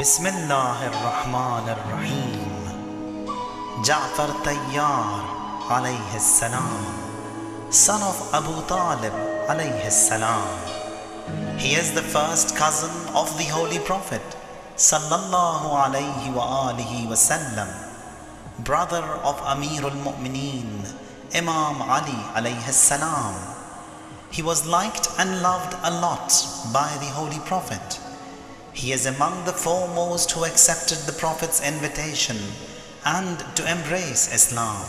بسم الله الرحمن الرحيم. Ja'far Tayyar alayhi salam, son of Abu Talib alayhi salam. He is the first cousin of the Holy Prophet sallallahu alayhi wa alihi wasallam, brother of Amirul Mu'mineen Imam Ali alayhi salam. He was liked and loved a lot by the Holy Prophet. He is among the foremost who accepted the Prophet's invitation and to embrace Islam.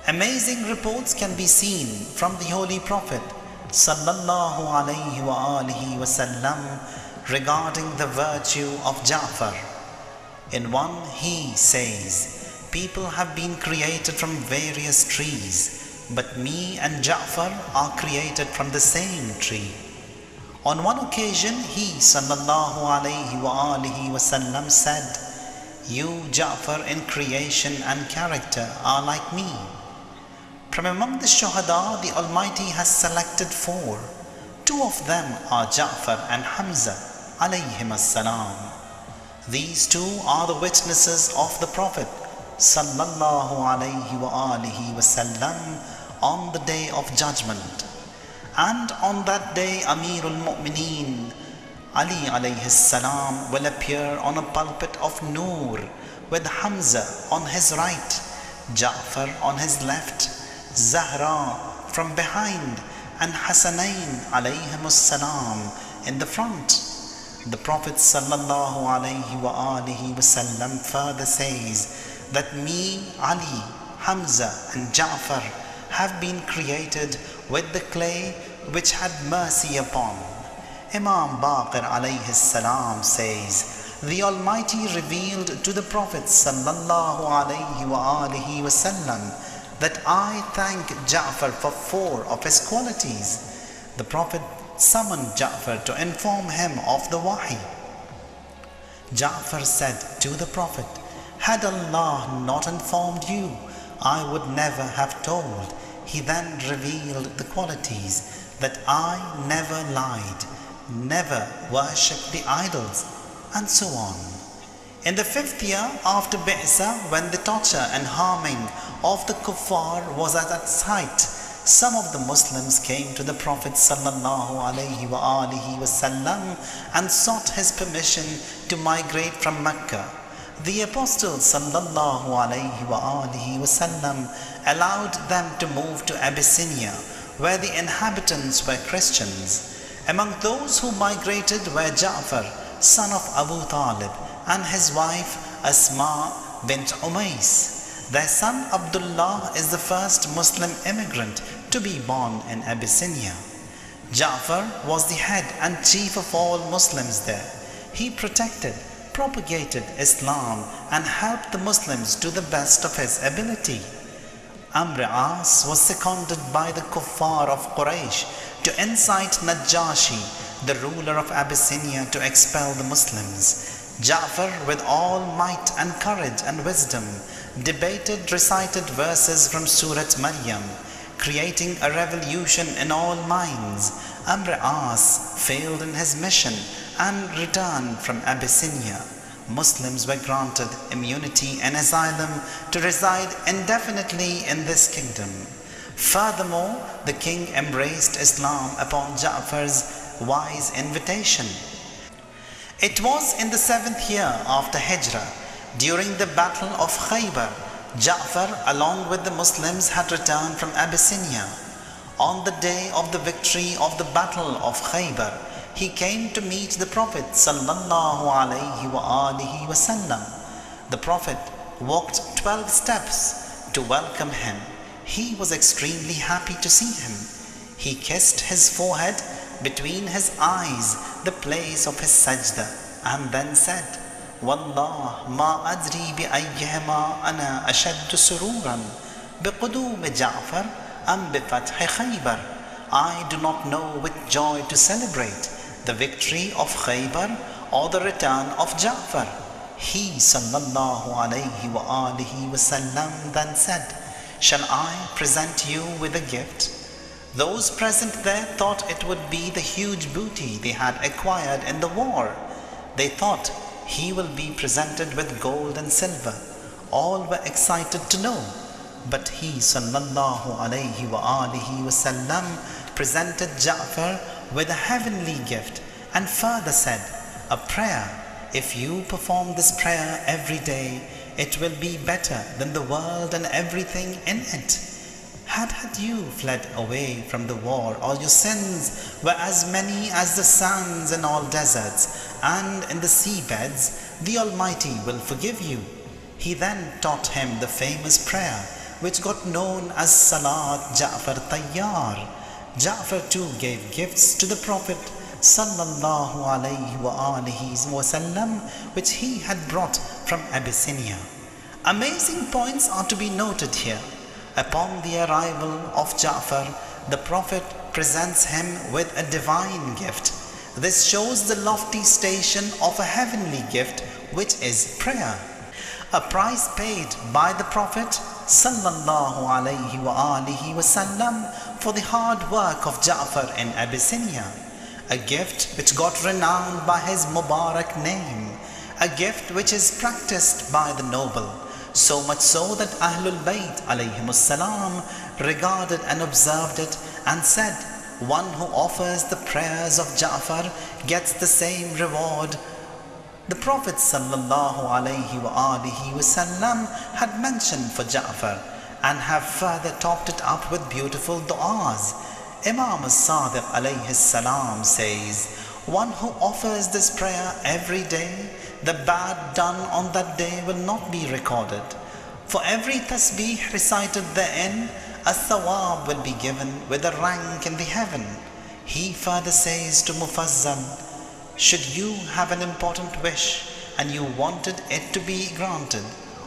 Amazing reports can be seen from the Holy Prophet sallallahu alayhi wa alihi wasallam regarding the virtue of Ja'far. In one he says, "People have been created from various trees, but me and Ja'far are created from the same tree." On one occasion he sallallahu alayhi wa alihi wasallam said, "You, Ja'far, in creation and character are like me." From among the Shuhada, the Almighty has selected 4. 2 of them are Ja'far and Hamza alayhim as-salam. These 2 are the witnesses of the Prophet sallallahu alayhi wa alihi wasallam on the day of judgment. And on that day Amirul Mu'mineen Ali alayhi salam will appear on a pulpit of Noor with Hamza on his right, Ja'far on his left, Zahra from behind, and Hasanain alayhimus salam in the front. The Prophet sallallahu alayhi wa alihi wasallam further says that me, Ali, Hamza and Ja'far have been created with the clay which had mercy upon. Imam Baqir alayhi salam says, "The Almighty revealed to the Prophet sallallahu alayhi wa alihi wasallam that I thank Ja'far for 4 of his qualities." The Prophet summoned Ja'far to inform him of the wahi. Ja'far said to the Prophet, "Had Allah not informed you, I would never have told." He then revealed the qualities, that I never lied, never worshipped the idols, and so on. In the 5th year after Bi'sa, when the torture and harming of the kuffar was at its height, some of the Muslims came to the Prophet sallallahu alayhi wa alihi wasallam and sought his permission to migrate from Mecca. The Apostle sallallahu alayhi wa alihi wasallam allowed them to move to Abyssinia, where the inhabitants were Christians. Among those who migrated were Ja'far, son of Abu Talib, and his wife Asma bint Umais. Their son Abdullah is the first Muslim immigrant to be born in Abyssinia. Ja'far was the head and chief of all Muslims there. He protected, propagated Islam and helped the Muslims to the best of his ability. Amr As was seconded by the kuffar of Quraysh to incite Najashi, the ruler of Abyssinia, to expel the Muslims. Ja'far, with all might and courage and wisdom, debated, recited verses from Surat Maryam, creating a revolution in all minds. Amr As failed in his mission and returned from Abyssinia. Muslims were granted immunity and asylum to reside indefinitely in this kingdom. Furthermore, the king embraced Islam upon Ja'far's wise invitation. It was in the 7th year after Hijrah, during the battle of Khaybar, Ja'far along with the Muslims had returned from Abyssinia. On the day of the victory of the battle of Khaybar, he came to meet the Prophet sallallahu alayhi wa alihi wasallam. The Prophet walked 12 steps to welcome him. He was extremely happy to see him. He kissed his forehead, between his eyes, the place of his sajda, and then said, "Wallah ma adri bi ayyihima ana ashaddu sururan, biqudum Ja'far am bi fath Khaybar." I do not know with joy to celebrate, the victory of Khaybar or the return of Ja'far. He sallallahu alayhi wa alihi wasallam then said, "Shall I present you with a gift?" Those present there thought it would be the huge booty they had acquired in the war. They thought he will be presented with gold and silver. All were excited to know. But he sallallahu alayhi wa alihi wasallam presented Ja'far with a heavenly gift and further said, a prayer. If you perform this prayer every day, it will be better than the world and everything in it. Had you fled away from the war, all your sins were as many as the sands in all deserts and in the seabeds, the Almighty will forgive you. He then taught him the famous prayer, which got known as Salat Ja'far Tayyar. Ja'far too gave gifts to the Prophet sallallahu alayhi wa alihi wasallam, which he had brought from Abyssinia. Amazing points are to be noted here. Upon the arrival of Ja'far, the Prophet presents him with a divine gift. This shows the lofty station of a heavenly gift, which is prayer. A price paid by the Prophet sallallahu alayhi wa alihi wasallam for the hard work of Ja'far in Abyssinia. A gift which got renowned by his Mubarak name. A gift which is practiced by the noble. So much so that Ahlul Bayt alayhimus salam regarded and observed it and said, one who offers the prayers of Ja'far gets the same reward. The Prophet sallallahu alayhi wa alihi wasallam had mentioned for Ja'far and have further topped it up with beautiful du'as. Imam as-Sadiq alayhi salam says, one who offers this prayer every day, the bad done on that day will not be recorded. For every tasbih recited therein, a thawab will be given with a rank in the heaven. He further says to Mufazzal, should you have an important wish and you wanted it to be granted,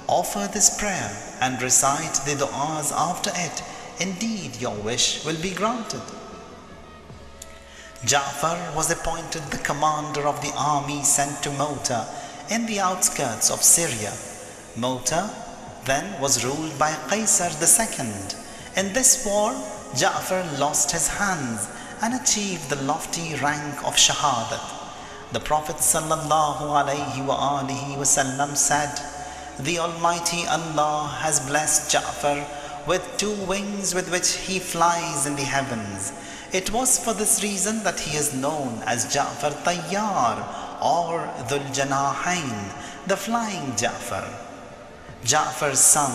offer this prayer and recite the du'as after it. Indeed, your wish will be granted. Ja'far was appointed the commander of the army sent to Mu'tah in the outskirts of Syria. Mu'tah then was ruled by Qaisar II. In this war, Ja'far lost his hands and achieved the lofty rank of Shahadat. The Prophet sallallahu alayhi wa alihi wasallam said, the Almighty Allah has blessed Ja'far with two wings with which he flies in the heavens. It was for this reason that he is known as Ja'far Tayyar or Dhul Janahain, the flying Ja'far. Ja'far's son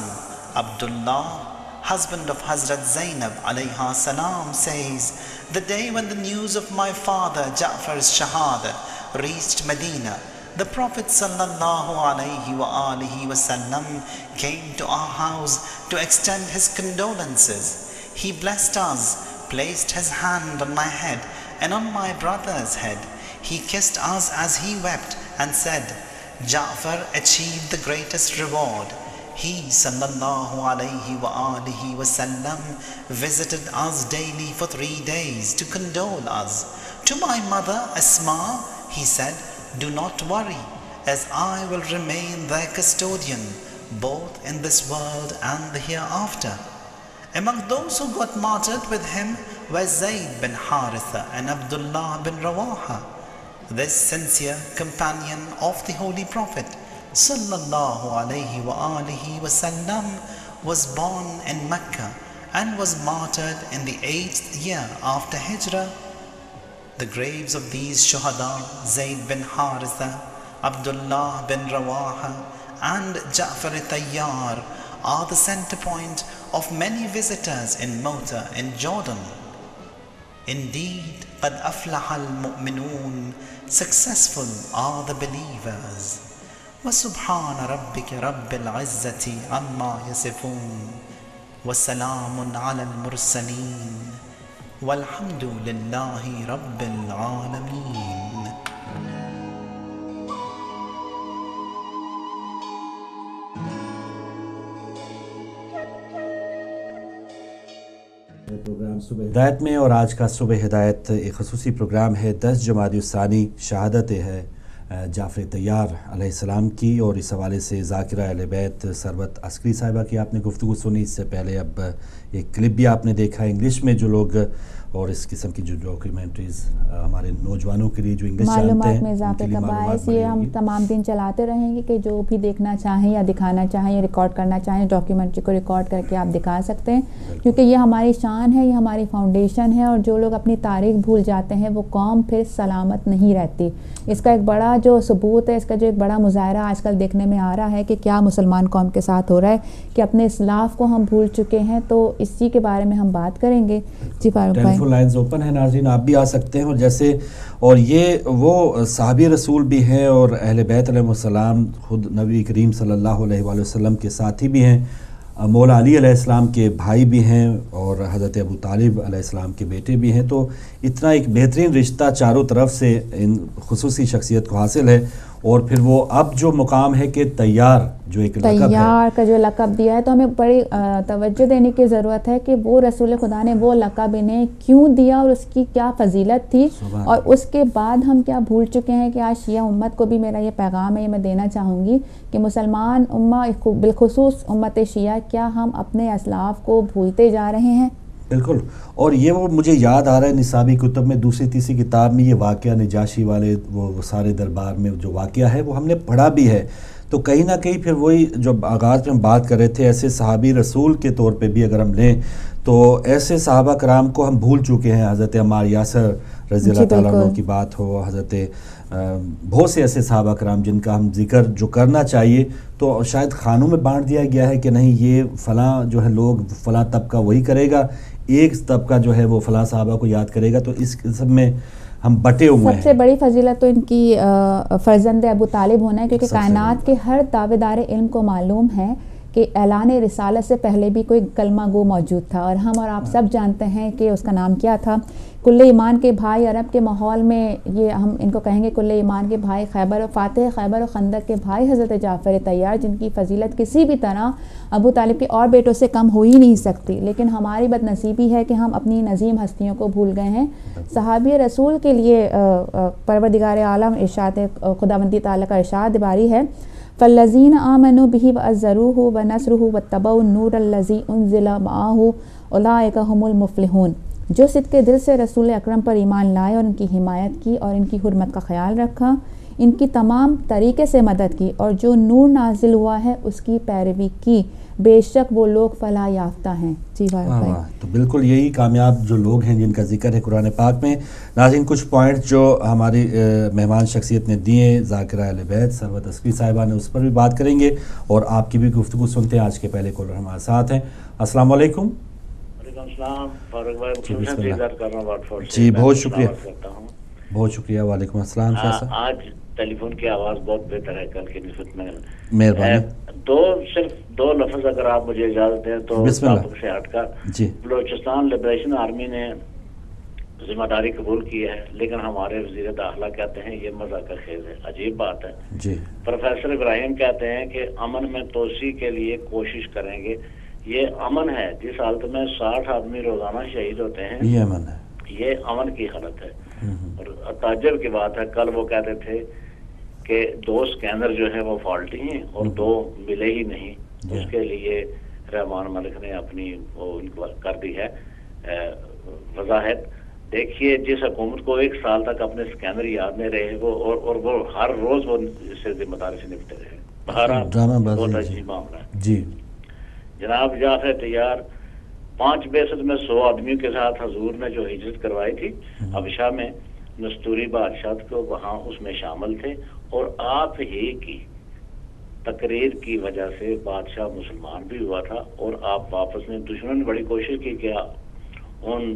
Abdullah, husband of Hazrat Zainab alayha salam, says, the day when the news of my father Ja'far's Shahadat reached Medina, the Prophet sallallahu alayhi wa alihi wasallam came to our house to extend his condolences. He blessed us, placed his hand on my head and on my brother's head. He kissed us as he wept and said, Ja'far achieved the greatest reward. He sallallahu alayhi wa alihi wasallam visited us daily for 3 days to condole us. To my mother Asma, he said, do not worry, as I will remain their custodian, both in this world and the hereafter. Among those who got martyred with him were Zayd bin Haritha and Abdullah bin Rawaha. This sincere companion of the Holy Prophet sallallahu alayhi wa alihi wasallam was born in Mecca and was martyred in the 8th year after Hijrah. The graves of these Shuhada, Zayd bin Haritha, Abdullah bin Rawaha and Ja'far Tayyar, are the center point of many visitors in Mu'tah in Jordan. Indeed, قَدْ أَفْلَحَ الْمُؤْمِنُونَ, successful are the believers. وَسُبْحَانَ رَبِّكَ رَبِّ الْعِزَّةِ عَمَّا يَصِفُونَ وَسَلَامٌ عَلَى الْمُرْسَلِينَ وَالْحَمْدُ لِلَّهِ رَبِّ الْعَالَمِينَ. Programme صبح ہدایت میں، اور آج کا صبح ہدایت ایک خصوصی پروگرام ہے. 10 جمادی الثانی شہادت ہے جعفر طیار علیہ السلام کی، اور اس حوالے سے ذاکرہ اہل بیت ثروت عسکری صاحبہ کی آپ نے گفتگو سنی. اس سے پہلے اب ایک کلپ بھی آپ نے دیکھا انگلش میں، جو لوگ اور اس قسم کی جو ڈاکیومنٹریز ہمارے نوجوانوں کے لیے جو انگلش جانتے ہیں معلومات میں اضافے کا باعث یہ ہم تمام دن چلاتے رہیں گے کہ جو بھی دیکھنا چاہیں یا دکھانا چاہیں یا ریکارڈ کرنا چاہیں ڈاکیومنٹری کو ریکارڈ کر کے آپ دکھا سکتے ہیں، کیونکہ یہ ہماری شان ہے، یہ ہماری فاؤنڈیشن ہے، اور جو لوگ اپنی تاریخ بھول جاتے ہیں وہ قوم پھر سلامت نہیں رہتی. اس کا ایک بڑا جو ثبوت ہے، اس کا جو ایک بڑا مظاہرہ آج کل دیکھنے میں آ رہا ہے کہ کیا مسلمان قوم کے ساتھ ہو رہا ہے کہ اپنے اسلاف کو ہم بھول چکے ہیں. تو اسی کے بارے میں ہم بات کریں گے. جی فاروق بھائی، ٹیلیفون لائنز اوپن ہیں ناظرین، آپ بھی آ سکتے ہیں. اور جیسے اور یہ وہ صحابی رسول بھی ہیں اور اہل بیت علیہ السلام خود نبی کریم صلی اللہ علیہ وآلہ وسلم کے ساتھی بھی ہیں، مولا علی علیہ السلام کے بھائی بھی ہیں اور حضرت ابو طالب علیہ السلام کے بیٹے بھی ہیں. تو اتنا ایک بہترین رشتہ چاروں طرف سے ان خصوصی شخصیت کو حاصل ہے. اور پھر وہ اب جو مقام ہے کہ طیار جو ایک لقب ہے، طیار کا جو لقب دیا ہے، تو ہمیں بڑی توجہ دینے کی ضرورت ہے کہ وہ رسول خدا نے وہ لقب انہیں کیوں دیا اور اس کی کیا فضیلت تھی. اور اس کے بعد ہم کیا بھول چکے ہیں کہ آج شیعہ امت کو بھی میرا یہ پیغام ہے، یہ میں دینا چاہوں گی کہ مسلمان امت بالخصوص امت شیعہ، کیا ہم اپنے اسلاف کو بھولتے جا رہے ہیں؟ بالکل. اور یہ وہ مجھے یاد آ رہا ہے نصابی کتب میں دوسری تیسری کتاب میں یہ واقعہ نجاشی والے وہ سارے دربار میں جو واقعہ ہے وہ ہم نے پڑھا بھی ہے. تو کہیں نہ کہیں پھر وہی جو آغاز میں ہم بات کر رہے تھے، ایسے صحابی رسول کے طور پہ بھی اگر ہم لیں تو ایسے صحابہ کرام کو ہم بھول چکے ہیں. حضرت عمار یاسر رضی اللہ تعالیٰ عنہ کی بات ہو، حضرت بہت سے ایسے صحابہ کرام جن کا ہم ذکر جو کرنا چاہیے تو شاید خانوں میں بانٹ دیا گیا ہے کہ نہیں یہ فلاں جو ہے لوگ فلاں طبقہ وہی کرے گا، ایک طبقہ جو ہے وہ فلاں صحابہ کو یاد کرے گا. تو اس قسم میں ہم بٹے ہوئے ہیں. سب سے بڑی فضیلت تو ان کی فرزند ابو طالب ہونا ہے، کیونکہ کائنات کے ہر دعوے دار علم کو معلوم ہے کہ اعلان رسالت سے پہلے بھی کوئی کلمہ گو موجود تھا، اور ہم اور آپ سب جانتے ہیں کہ اس کا نام کیا تھا. کل ایمان کے بھائی، عرب کے ماحول میں یہ ہم ان کو کہیں گے کل ایمان کے بھائی، خیبر و فاتح خیبر و خندق کے بھائی حضرت جعفر طیار، جن کی فضیلت کسی بھی طرح ابو طالب کے اور بیٹوں سے کم ہو ہی نہیں سکتی. لیکن ہماری بد نصیبی ہے کہ ہم اپنی نظیم ہستیوں کو بھول گئے ہیں. صحابی رسول کے لیے پروردگار عالم ارشاد خداوندی تعالیٰ کا ارشاد باری ہے، فالذین آمنوا بہ وعزروہ ونصرہ واتبعوا النور الذی انزل معہ اولئک ھم المفلحون. جو صدق کے دل سے رسول اکرم پر ایمان لائے اور ان کی حمایت کی اور ان کی حرمت کا خیال رکھا، ان کی تمام طریقے سے مدد کی اور جو نور نازل ہوا ہے اس کی پیروی کی، بے شک وہ لوگ فلاح یافتہ ہیں. جی بھائی، تو بالکل یہی کامیاب جو لوگ ہیں جن کا ذکر ہے قرآن پاک میں. ناظرین کچھ پوائنٹ جو ہماری مہمان شخصیت نے دیے، ذاکرہ اہل بیت ثروت عسکری صاحبہ نے، اس پر بھی بات کریں گے اور آپ کی بھی گفتگو سنتے ہیں. آج کے پہلے کالر ہمارے ساتھ ہیں. السلام علیکم. السلام فاروق بھائی، جی بہت شکریہ. بہت شکریہ. وعلیکم السلام. آج ٹیلی فون کی آواز بہت بہتر ہے کل کی نسبت میں. مہربانی. صرف دو لفظ اگر آپ مجھے اجازت دیں تو ٹاپک سے ہٹ کر. جی. بلوچستان لبریشن آرمی نے ذمہ داری قبول کی ہے، لیکن ہمارے وزیر داخلہ کہتے ہیں یہ مذاق خیز ہے. عجیب بات ہے. جی. پروفیسر ابراہیم کہتے ہیں کہ امن میں توسیع کے لیے کوشش کریں گے. یہ امن ہے جس حالت میں 60 آدمی روزانہ شہید ہوتے ہیں، یہ امن ہے، یہ امن کی حالت ہے. اور تعجب کی بات ہے، کل وہ کہتے تھے کہ 2 اسکینر جو ہیں وہ فالٹی ہیں اور 2 ملے ہی نہیں. اس کے لیے رحمان ملک نے اپنی وہ ان کو کر دی ہے وضاحت. دیکھیے جس حکومت کو 1 سال تک اپنے اسکینر یاد نہیں رہے وہ اور وہ ہر روز وہ اس سے ذمہ داری سے نپٹے رہے. بہت عجیب معاملہ ہے. جی. جناب جعفر طیار 5 بعثت میں 100 آدمیوں کے ساتھ حضور نے جو ہجرت کروائی تھی حبشہ میں، نستوری بادشاہ کو وہاں اس میں شامل تھے، اور آپ ہی کی تقریر کی وجہ سے بادشاہ مسلمان بھی ہوا تھا اور آپ واپس نے. دشمن نے بڑی کوشش کی کہ ان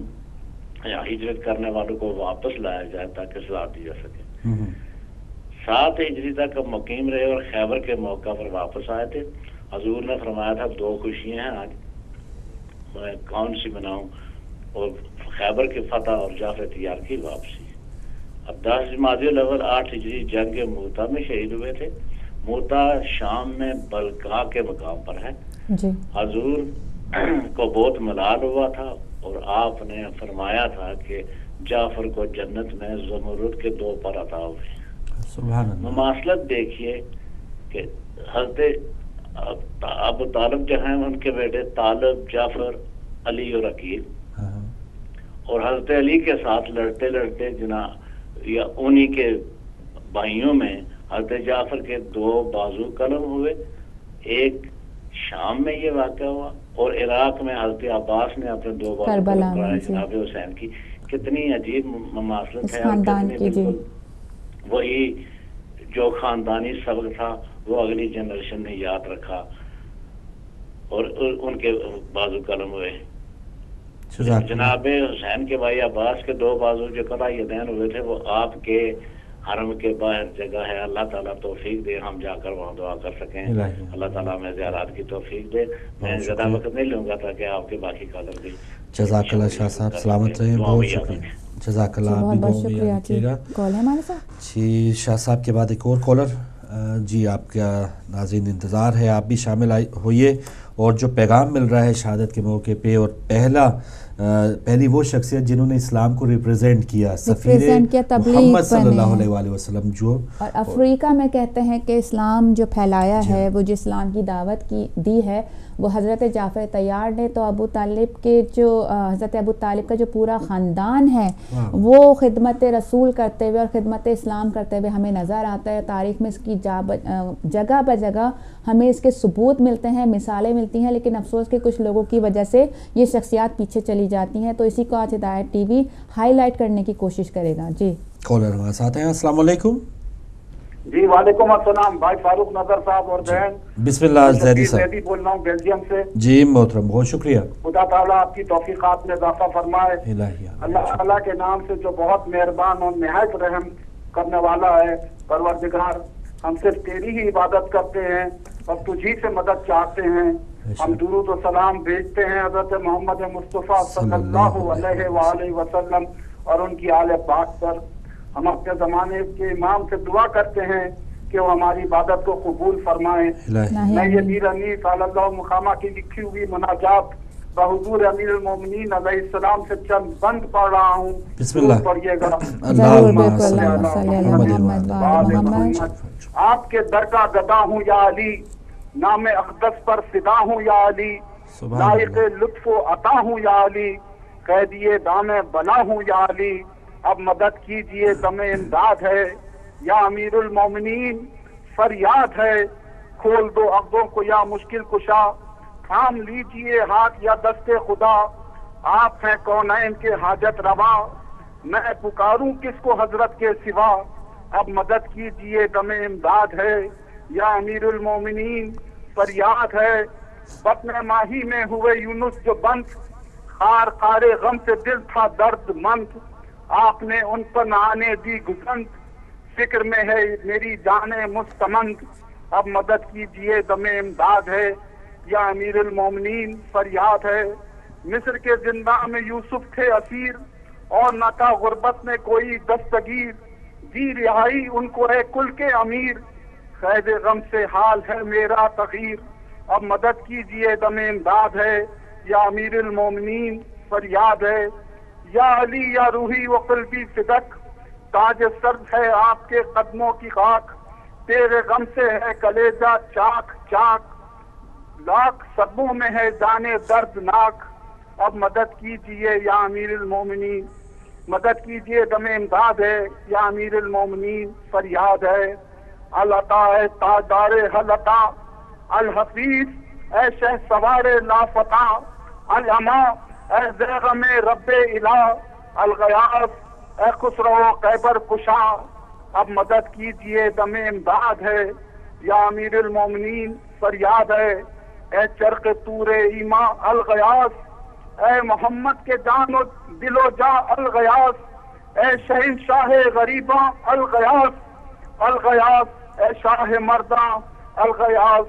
ہجرت کرنے والوں کو واپس لایا جائے تاکہ صلاح دی جا سکے. 7 ہجری تک مقیم رہے اور خیبر کے موقع پر واپس آئے تھے. حضور نے فرمایا تھا 2 خوشیاں ہیں آج، میں کون سی مناؤں؟ اور خیبر کی فتح اور جعفر طیار کی واپسی. اب 10 جمادی الاول 8 ہجری جنگ موتا میں شہید ہوئے تھے. موتا شام میں بلقاء کے مقام پر ہے. جی. حضور کو بہت ملال ہوا تھا اور آپ نے فرمایا تھا کہ جعفر کو جنت میں زمرد کے 2 پر عطا ہوئے. سبحان اللہ. مماثلت دیکھیے کہ حضرت ابو طالب جو ہیں ان کے بیٹے طالب، جعفر، علی اور عقیل، اور حضرت علی کے ساتھ لڑتے لڑتے یا انہی کے بھائیوں میں حضرت جعفر کے 2 بازو قلم ہوئے. ایک شام میں یہ واقعہ ہوا اور عراق میں حضرت عباس نے اپنے 2 بازو قلم پڑھائے جناب حسین کی. کتنی عجیب مماثلت ہے. بالکل وہی جو خاندانی سبق تھا وہ اگلی جنریشن نے یاد رکھا اور ان کے بازو قلم ہوئے. جناب حسین کے بھائی عباس کے 2 بازو جو قطع یدین ہوئے تھے وہ آپ کے حرم کے باہر جگہ ہے. اللہ تعالیٰ توفیق دے ہم جا کر وہاں دعا کر سکیں. اللہ تعالیٰ ہمیں زیارات کی توفیق دے. میں زیادہ وقت نہیں لوں گا تاکہ آپ کے باقی کالر بھی. جزاک اللہ شاہ صاحب، سلامت رہیں. بہت شکریہ. جزاک اللہ. آپ بھی بہت شکریہ. کال ہے ہمارے ساتھ جی. شاہ صاحب کے بعد ایک اور کالر. جی آپ کا ناظرین انتظار ہے، آپ بھی شامل ہوئیے. اور جو پیغام مل رہا ہے شہادت کے موقع پہ، اور پہلی وہ شخصیت جنہوں نے اسلام کو ریپریزنٹ کیا، سفیر محمد صلی اللہ علیہ وآلہ وسلم، جو اور افریقہ میں کہتے ہیں کہ اسلام جو پھیلایا ہے، وہ جو اسلام کی دعوت کی دی ہے، وہ حضرت جعفر طیار نے. تو ابو طالب کے جو حضرت ابو طالب کا جو پورا خاندان ہے وہ خدمت رسول کرتے ہوئے اور خدمت اسلام کرتے ہوئے ہمیں نظر آتا ہے. تاریخ میں اس کی جگہ بہ جگہ ہمیں اس کے ثبوت ملتے ہیں، مثالیں ملتی ہیں، لیکن افسوس کہ کچھ لوگوں کی وجہ سے یہ شخصیات پیچھے چلی جاتی ہیں. تو اسی کو آج ہدایت ٹی وی ہائی لائٹ کرنے کی کوشش کرے گا. جی کالر ہمارے ساتھ ہیں. السلام علیکم. جی وعلیکم السلام بھائی فاروق نظر صاحب اور بہن. بسم اللہ. زیدی صاحب. زیدی بول رہا ہوں بیلجیم سے. جی محترم، بہت شکریہ. خدا تعالیٰ آپ کی توفیقات میں اضافہ فرمائے. اللہ تعالیٰ کے نام سے جو بہت مہربان اور نہایت رحم کرنے والا ہے. پروردگار، ہم صرف تیری ہی عبادت کرتے ہیں اور تجھی سے مدد چاہتے ہیں. ہم درود و سلام بھیجتے ہیں حضرت محمد مصطفیٰ صلی اللہ علیہ وآلہ وسلم اور ان کی آل پاک پر. ہم اپنے زمانے کے امام سے دعا کرتے ہیں کہ وہ ہماری عبادت کو قبول فرمائیں. میں یہ میر امیر صلی اللہ مقامہ کی لکھی ہوئی مناجات بحضور امیر المومنین علیہ السلام سے چند بند پڑھ رہا ہوں. بسم اللہ. پڑھیے گا. آپ کے در کا گدا ہوں یا علی، نام اقدس پر فدا ہوں یا علی، لائق لطف و عطا ہوں یا علی، قیدیے دام بنا ہوں یا علی. اب مدد کیجئے دم امداد ہے یا امیر المومنین فریاد ہے. کھول دو عقدوں کو یا مشکل کشا، تھام لیجئے ہاتھ یا دست خدا. آپ ہیں کونین کے حاجت روا، میں پکاروں کس کو حضرت کے سوا. اب مدد کیجئے دم امداد ہے یا امیر المومنین فریاد ہے. بطن ماہی میں ہوئے یونس جو بند، خار خارے غم سے دل تھا درد مند. آپ نے ان پر نہانے دی گزند، فکر میں ہے میری جان مستمند. اب مدد کیجئے دم امداد ہے یا امیر المومنین فریاد ہے. مصر کے زندان میں یوسف تھے اسیر، اور نہ تھا غربت میں کوئی دستگیر. دی رہائی ان کو ہے کل کے امیر، قید غم سے حال ہے میرا تغیر. اب مدد کیجئے دم امداد ہے یا امیر المومنین فریاد ہے. یا علی یا روحی و قلبی صدق، تاج سرد ہے آپ کے قدموں کی خاک. تیرے غم سے ہے کلیجہ چاک چاک، لاکھ صدموں میں ہے جانے دردناک. اب مدد کیجئے یا امیر المومنین، مدد کیجئے دم امداد ہے یا امیر المومنین فریاد ہے. العطا ہے تاجدار حلطا، الحفیظ اے شہ سوار لافتہ، العما اے زیغم رب الہ، الغیاث اے خسرو خیبر کشا. اب مدد کیجئے دم امداد ہے یا امیر المومنین فریاد ہے. اے چرخ طور ایما الغیاث، اے محمد کے جان و دل و جا الغیاث، اے شہنشاہ غریباں الغیاث، الغیاث اے شاہ مرداں الغیاث.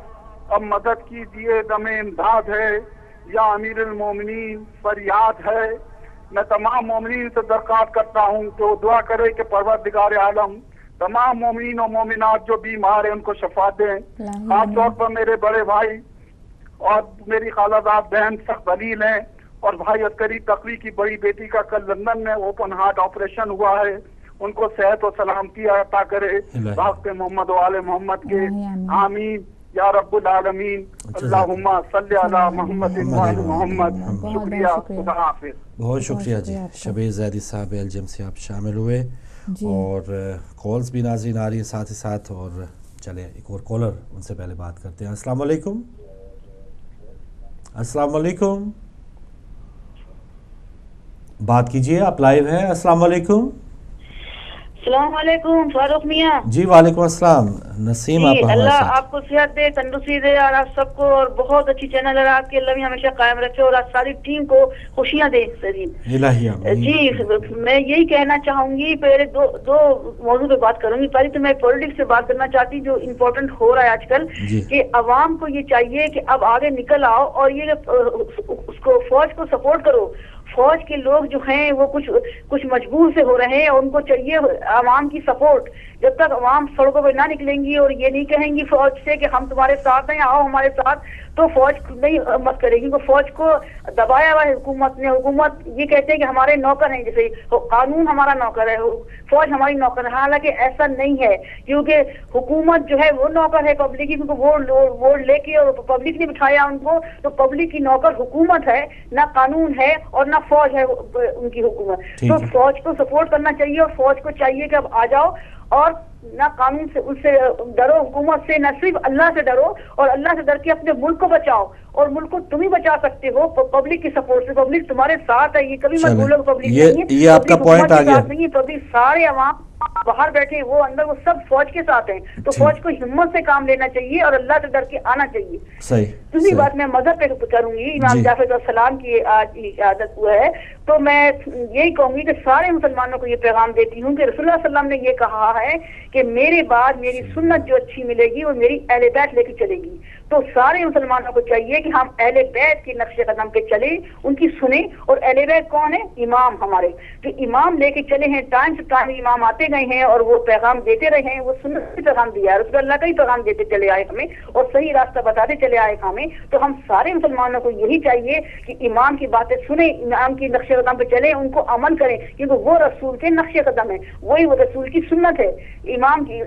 اب مدد کیجئے دم امداد ہے یا امیر المومنین فریاد ہے. میں تمام مومنین سے درخواست کرتا ہوں کہ وہ دعا کرے کہ پروردگار عالم تمام مومنین و مومنات جو بیمار ہیں ان کو شفا دیں. خاص طور پر میرے بڑے بھائی اور میری خالہ زاد بہن سخت ذلیل ہیں، اور بھائی عسکری تقوی کی بڑی بیٹی کا کل لندن میں اوپن ہارٹ آپریشن ہوا ہے. ان کو صحت و سلامتی عطا کرے وقت محمد و آل محمد کے آمین یا رب العالمین اللہم صلی علی محمد و آل محمد شکریہ خدا حافظ بہت شکریہ جی شبیر زیدی صاحب الجم سے آپ شامل ہوئے اور کالز بھی ناظرین آ رہی ہیں ساتھ ہی ساتھ اور چلیں ایک اور کالر ان سے پہلے بات کرتے ہیں السلام علیکم السلام علیکم بات کیجئے آپ لائیو ہیں السلام علیکم السلام علیکم فاروق میاں جی وعلیکم السلام نسیم آپ ہمارے اللہ ساتھ آپ کو صحت دے تندرستی دے اور آپ سب کو اور بہت اچھی چینل ہے آپ کے اللہ بھی ہمیشہ قائم رکھے اور آپ ساری ٹیم کو خوشیاں دے سلیم الہی آمین جی میں یہی کہنا چاہوں گی پہلے دو موضوع پہ بات کروں گی پہلی تو میں پولیٹکس سے بات کرنا چاہتی جو امپورٹنٹ ہو رہا ہے آج کل کہ عوام کو یہ چاہیے کہ اب آگے نکل آؤ اور یہ اس کو فوج کو سپورٹ کرو فوج کے لوگ جو ہیں وہ کچھ مجبور سے ہو رہے ہیں اور ان کو چاہیے عوام کی سپورٹ جب تک عوام سڑکوں پہ نہ نکلیں گی اور یہ نہیں کہیں گی فوج سے کہ ہم تمہارے ساتھ ہیں آؤ ہمارے ساتھ تو فوج نہیں مت کرے گی کیونکہ فوج کو دبایا ہوا ہے حکومت نے حکومت یہ کہتے ہیں کہ ہمارے نوکر ہیں جیسے قانون ہمارا نوکر ہے فوج ہماری نوکر ہے حالانکہ ایسا نہیں ہے کیونکہ حکومت جو ہے وہ نوکر ہے پبلک کی کیونکہ وہ ووٹ لے کے اور پبلک نے بٹھایا ان کو تو پبلک کی نوکر حکومت ہے نہ قانون ہے اور نہ فوج ہے ان کی حکومت تو فوج کو سپورٹ کرنا چاہیے اور فوج کو چاہیے کہ اب آ جاؤ اور نہ قانون سے اس سے ڈرو حکومت سے نہ صرف اللہ سے ڈرو اور اللہ سے ڈر کے اپنے ملک کو بچاؤ اور ملک کو تم ہی بچا سکتے ہو پبلک کی سپورٹ سے پبلک تمہارے ساتھ ہے یہ کبھی مت بھولو پبلک یہ آپ کا پوائنٹ آ گیا نہیں پبلک سارے عوام باہر بیٹھے وہ اندر وہ سب فوج کے ساتھ ہیں تو فوج کو ہمت سے کام لینا چاہیے اور اللہ سے ڈر کے آنا چاہیے دوسری بات میں مذہب پہ کروں گی امام جعفر علیہ السلام کی آج عادت ہوا ہے تو میں یہی کہوں گی کہ سارے مسلمانوں کو یہ پیغام دیتی ہوں کہ رسول اللہ صلی اللہ علیہ وسلم نے یہ کہا ہے کہ میرے بعد میری سنت جو اچھی ملے گی وہ میری اہل بیت لے کے چلے گی تو سارے مسلمانوں کو چاہیے کہ ہم اہل بیت کے نقش قدم پہ چلیں ان کی سنیں اور اہل بیت کون ہے امام ہمارے جو امام لے کے چلے ہیں ٹائم سے ٹائم امام آتے گئے ہیں اور وہ پیغام دیتے رہے ہیں وہ سنت سے پیغام دیا ہے رسول اللہ کا ہی پیغام دیتے چلے آئے ہمیں اور صحیح راستہ بتاتے چلے آئے ہمیں تو ہم سارے مسلمانوں کو یہی چاہیے کہ امام کی باتیں سنیں امام کی نقش قدم پہ چلیں ان کو عمل کریں کیونکہ وہ رسول کے نقش قدم ہے وہی وہ رسول کی سنت ہے امام کی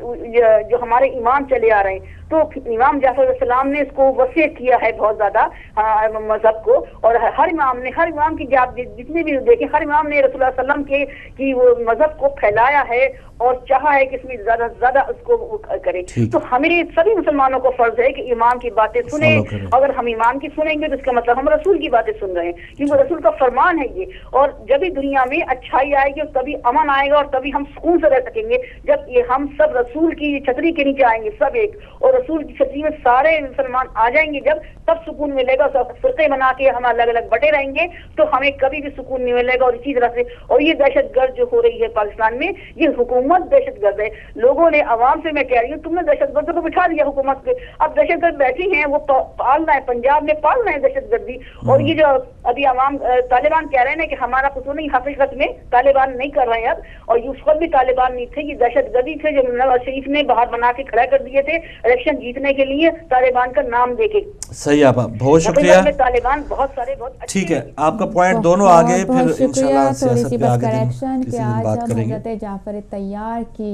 جو ہمارے امام چلے آ رہے ہیں تو امام جعفر علیہ السلام نے اس کو وصیت کیا ہے بہت زیادہ مذہب کو اور ہر امام کی جتنے بھی دیکھیں ہر امام نے رسول اللہ صلی اللہ علیہ وسلم کی وہ مذہب کو پھیلایا ہے اور چاہا ہے کہ اس میں زیادہ سے زیادہ اس کو کرے تو ہمیں سبھی مسلمانوں کو فرض ہے کہ امام کی باتیں سنیں اگر ہم امام کی سنیں گے تو اس کا مطلب ہم رسول کی باتیں سن رہے ہیں کیونکہ رسول کا فرمان ہے یہ اور جب ہی دنیا میں اچھائی آئے گی اور تبھی امن آئے گا اور تبھی ہم سکون سے رہ سکیں گے جب یہ ہم سب رسول کی چھتری کے نیچے آئیں گے سب ایک اور رسول کی چھتری میں سارے مسلمان آ جائیں گے جب تب سکون ملے گا فرقے بنا کے ہم الگ الگ بٹے رہیں گے تو ہمیں کبھی بھی سکون نہیں ملے گا اور اسی طرح سے اور یہ دہشت گرد جو ہو رہی ہے پاکستان میں یہ حکومت دہشت گرد ہے لوگوں نے عوام سے میں کہہ رہی ہوں تم نے دہشت گردوں کو بٹھا دیا حکومت پہ اب دہشت گرد بیٹھی ہیں وہ پالنا ہے پنجاب میں پالنا ہے دہشت گردی اور یہ جو ابھی عوام طالبان کہہ رہے ہیں کہ ہمارا قصور نہیں حقیقت میں طالبان نہیں کر رہے ہیں اب اور اس وقت بھی طالبان نہیں تھے یہ دہشت گردی تھے جو نواز شریف نے باہر بنا کے کھڑا کر دیے تھے الیکشن جیتنے کے لیے طالبان کا نام دے کے صحیح آپ بہت شکریہ طالبان بہت سارے بہت ٹھیک ہے آپ کا پوائنٹ دونوں آگے پھر انشاءاللہ تھوڑی سی بس کسی کریکشن کہ دن آج بات ہم کریں گے حضرت جعفر طیار کی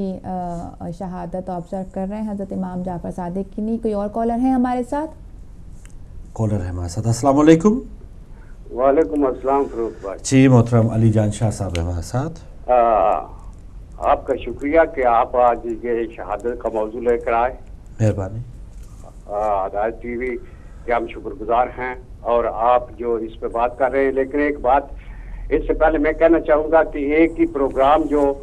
شہادت آبزرو کر رہے ہیں حضرت امام جعفر صادق کی نہیں کوئی اور کالر ہیں ہمارے ساتھ کالر ہے ہمارے ساتھ السلام علیکم وعلیکم السلام فروخ بھائی جی محترم علی جان شاہ صاحب ہمارے ساتھ آپ کا شکریہ کہ آپ آج یہ شہادت کا موضوع لے کر آئے مہربانی ہدایت ٹی وی کے ہم شکر گزار ہیں اور آپ جو اس پہ بات کر رہے ہیں لیکن ایک بات اس سے پہلے میں کہنا چاہوں گا کہ ایک ہی پروگرام جو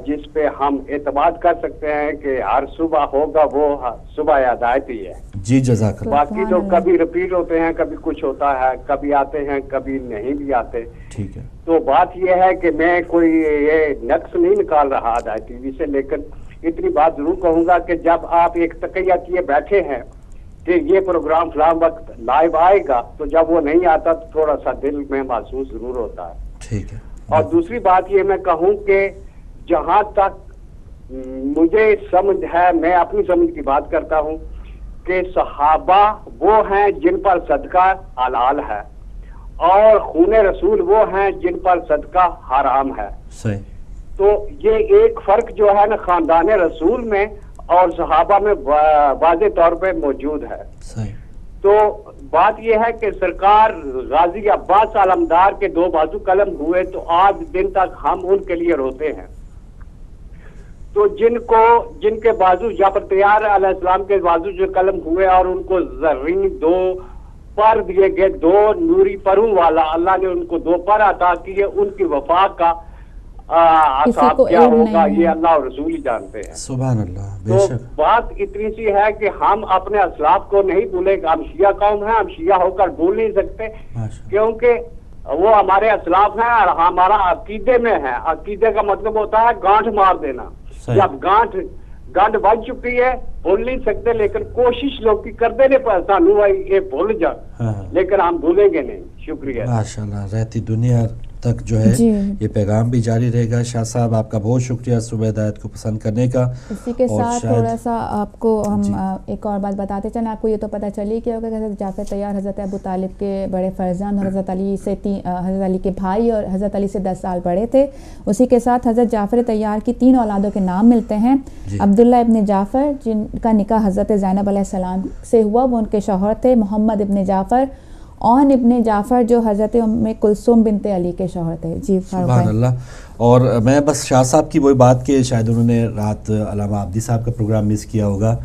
جس پہ ہم اعتماد کر سکتے ہیں کہ ہر صبح ہوگا وہ صبح ہدایت ہی ہے جی جزاک اللہ باقی تو کبھی ریپیٹ ہوتے ہیں کبھی کچھ ہوتا ہے کبھی آتے ہیں کبھی نہیں بھی آتے ٹھیک ہے تو بات یہ ہے کہ میں کوئی یہ نقص نہیں نکال رہا ہدایت ٹی وی سے لیکن اتنی بات ضرور کہوں گا کہ جب آپ ایک تقیہ کیے بیٹھے ہیں کہ یہ پروگرام فلاں وقت لائیو آئے گا تو جب وہ نہیں آتا تو تھوڑا سا دل میں محسوس ضرور ہوتا ہے ٹھیک ہے اور دوسری بات یہ میں کہوں کہ جہاں تک مجھے سمجھ ہے میں اپنی سمجھ کی بات کرتا ہوں کہ صحابہ وہ ہیں جن پر صدقہ حلال ہے اور خون رسول وہ ہیں جن پر صدقہ حرام ہے صحیح تو یہ ایک فرق جو ہے نا خاندان رسول میں اور صحابہ میں واضح طور پہ موجود ہے. تو بات یہ ہے کہ سرکار غازی عباس علمدار کے 2 بازو قلم ہوئے تو آج دن تک ہم ان کے لیے روتے ہیں. تو جن کے بازو جعفر طیار علیہ السلام کے بازو جو قلم ہوئے اور ان کو زرین 2 پر دیے گئے, 2 نوری پروں والا, اللہ نے ان کو 2 پر عطا کیے, ان کی وفا کا عذاب کیا ہوگا یہ اللہ اور رسول ہی جانتے ہیں. سبحان اللہ. تو بات اتنی سی ہے کہ ہم اپنے اسلاف کو نہیں بھولیں گے. ہم شیعہ قوم ہیں, ہم شیعہ ہو کر بھول نہیں سکتے کیونکہ وہ ہمارے اسلاف ہیں اور ہمارا عقیدے میں ہے. عقیدے کا مطلب ہوتا ہے گانٹھ مار دینا. جب گانٹھ بج چکی ہے بھول نہیں سکتے, لیکن کوشش لوگ کی کرتے نہیں پر سانو یہ بھول جا, لیکن ہم بھولیں گے نہیں. شکریہ. ماشاءاللہ. رہتی دنیا تک جو ہے یہ پیغام بھی جاری رہے گا. شاہ صاحب آپ کا بہت شکریہ صبح ہدایت کو پسند کرنے کا. اسی کے ساتھ تھوڑا سا آپ کو ہم ایک اور بات بتاتے چلیں. آپ کو یہ تو پتہ چلی کہ حضرت جعفر طیار حضرت ابو طالب کے بڑے فرزند, حضرت علی کے بھائی اور حضرت علی سے 10 سال بڑے تھے. اسی کے ساتھ حضرت جعفر طیار کی 3 اولادوں کے نام ملتے ہیں. عبداللہ ابن جعفر جن کا نکاح حضرت زینب علیہ السلام سے ہوا, وہ ان کے شوہر تھے. محمد ابن جعفر, اون ابن جعفر جو حضرت ام کلثوم بنت علی کے شوہر تھے. جی سبحان اللہ. اور میں بس شاہ صاحب کی وہی بات کہ شاید انہوں نے رات علامہ عابدی صاحب کا پروگرام مس کیا ہوگا,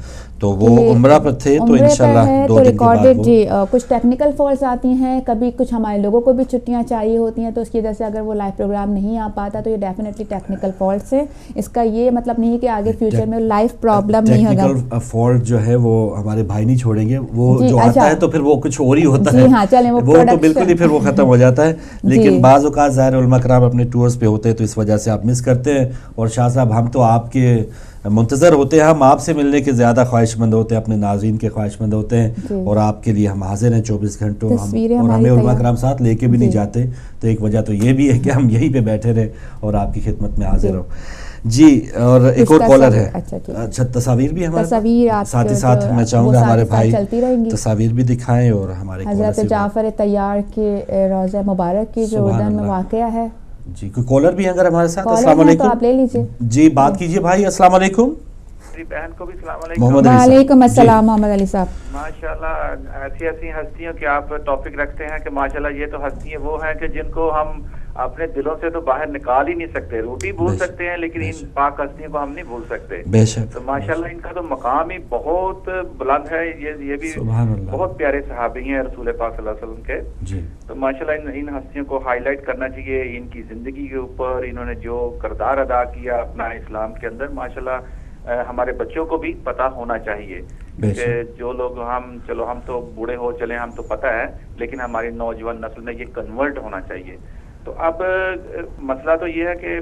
تو وہ عمرہ پر تھے, تو انشاءاللہ 2 دن کے بعد جی کچھ ٹیکنیکل فالٹس آتی ہیں, کبھی کچھ ہمارے لوگوں کو بھی چھٹیاں چاہیے ہوتی ہیں, تو اس کی وجہ سے اگر وہ لائیو پروگرام نہیں آ پاتا تو یہ ڈیفینیٹلی ٹیکنیکل فالٹس ہے. اس کا یہ مطلب نہیں کہ آگے فیوچر میں لائیو پرابلم نہیں ہوگا. ٹیکنیکل فالٹ جو ہے وہ ہمارے بھائی نہیں چھوڑیں گے, وہ جو آتا ہے تو پھر وہ کچھ اور ہی ہوتا ہے. ہاں چلیں, وہ تو بالکل ہی پھر وہ ختم ہو جاتا ہے. لیکن بعض اوقات ظاہر علماء کرام اپنے ٹورز پہ ہوتے ہیں تو اس وجہ سے آپ مس کرتے ہیں. اور شاہ صاحب ہم تو آپ کے منتظر ہوتے ہیں, ہم آپ سے ملنے کے زیادہ خواہش مند ہوتے ہیں, اپنے ناظرین کے خواہش مند ہوتے ہیں, اور آپ کے لیے ہم حاضر ہیں 24 گھنٹوں. اور ہمیں علماء کرام ساتھ لے کے بھی نہیں جاتے, تو ایک وجہ تو یہ بھی ہے کہ ہم یہیں پہ بیٹھے رہیں اور آپ کی خدمت میں حاضر ہوں. جی اور ایک اور کالر ہے. اچھا تصاویر بھی ہمارے ساتھ ہی ساتھ میں چاہوں گا ہمارے بھائی تصاویر بھی دکھائیں. اور ہمارے حضرت جعفر طیار کے روضہ مبارک کی جو اردن میں واقعہ ہے. جی کوئی کالر بھی اگر ہمارے ساتھ. السلام علیکم. آپ لے لیجیے. جی بات کیجیے بھائی. السلام علیکم. میری بہن کو بھی السلام علیکم. وعلیکم السلام محمد علی صاحب. ماشاءاللہ ایسی ہستیوں کے آپ ٹاپک رکھتے ہیں کہ ماشاءاللہ یہ تو ہستیاں وہ ہیں کہ جن کو ہم اپنے دلوں سے تو باہر نکال ہی نہیں سکتے. روٹی بھول سکتے ہیں لیکن ان پاک ہستیوں کو ہم نہیں بھول سکتے. بے شک. تو ماشاءاللہ ان کا تو مقام ہی بہت بلند ہے. یہ بھی بہت پیارے صحابی ہیں رسول پاک صلی اللہ علیہ وسلم کے. جی تو ماشاءاللہ ان ہستیوں کو ہائی لائٹ کرنا چاہیے. ان کی زندگی کے اوپر انہوں نے جو کردار ادا کیا اپنا اسلام کے اندر, ماشاءاللہ ہمارے بچوں کو بھی پتہ ہونا چاہیے کہ جو لوگ ہم تو بوڑھے ہو چلے, ہم تو پتہ ہے, لیکن ہماری نوجوان نسل میں یہ کنورٹ ہونا چاہیے. تو اب مسئلہ تو یہ ہے کہ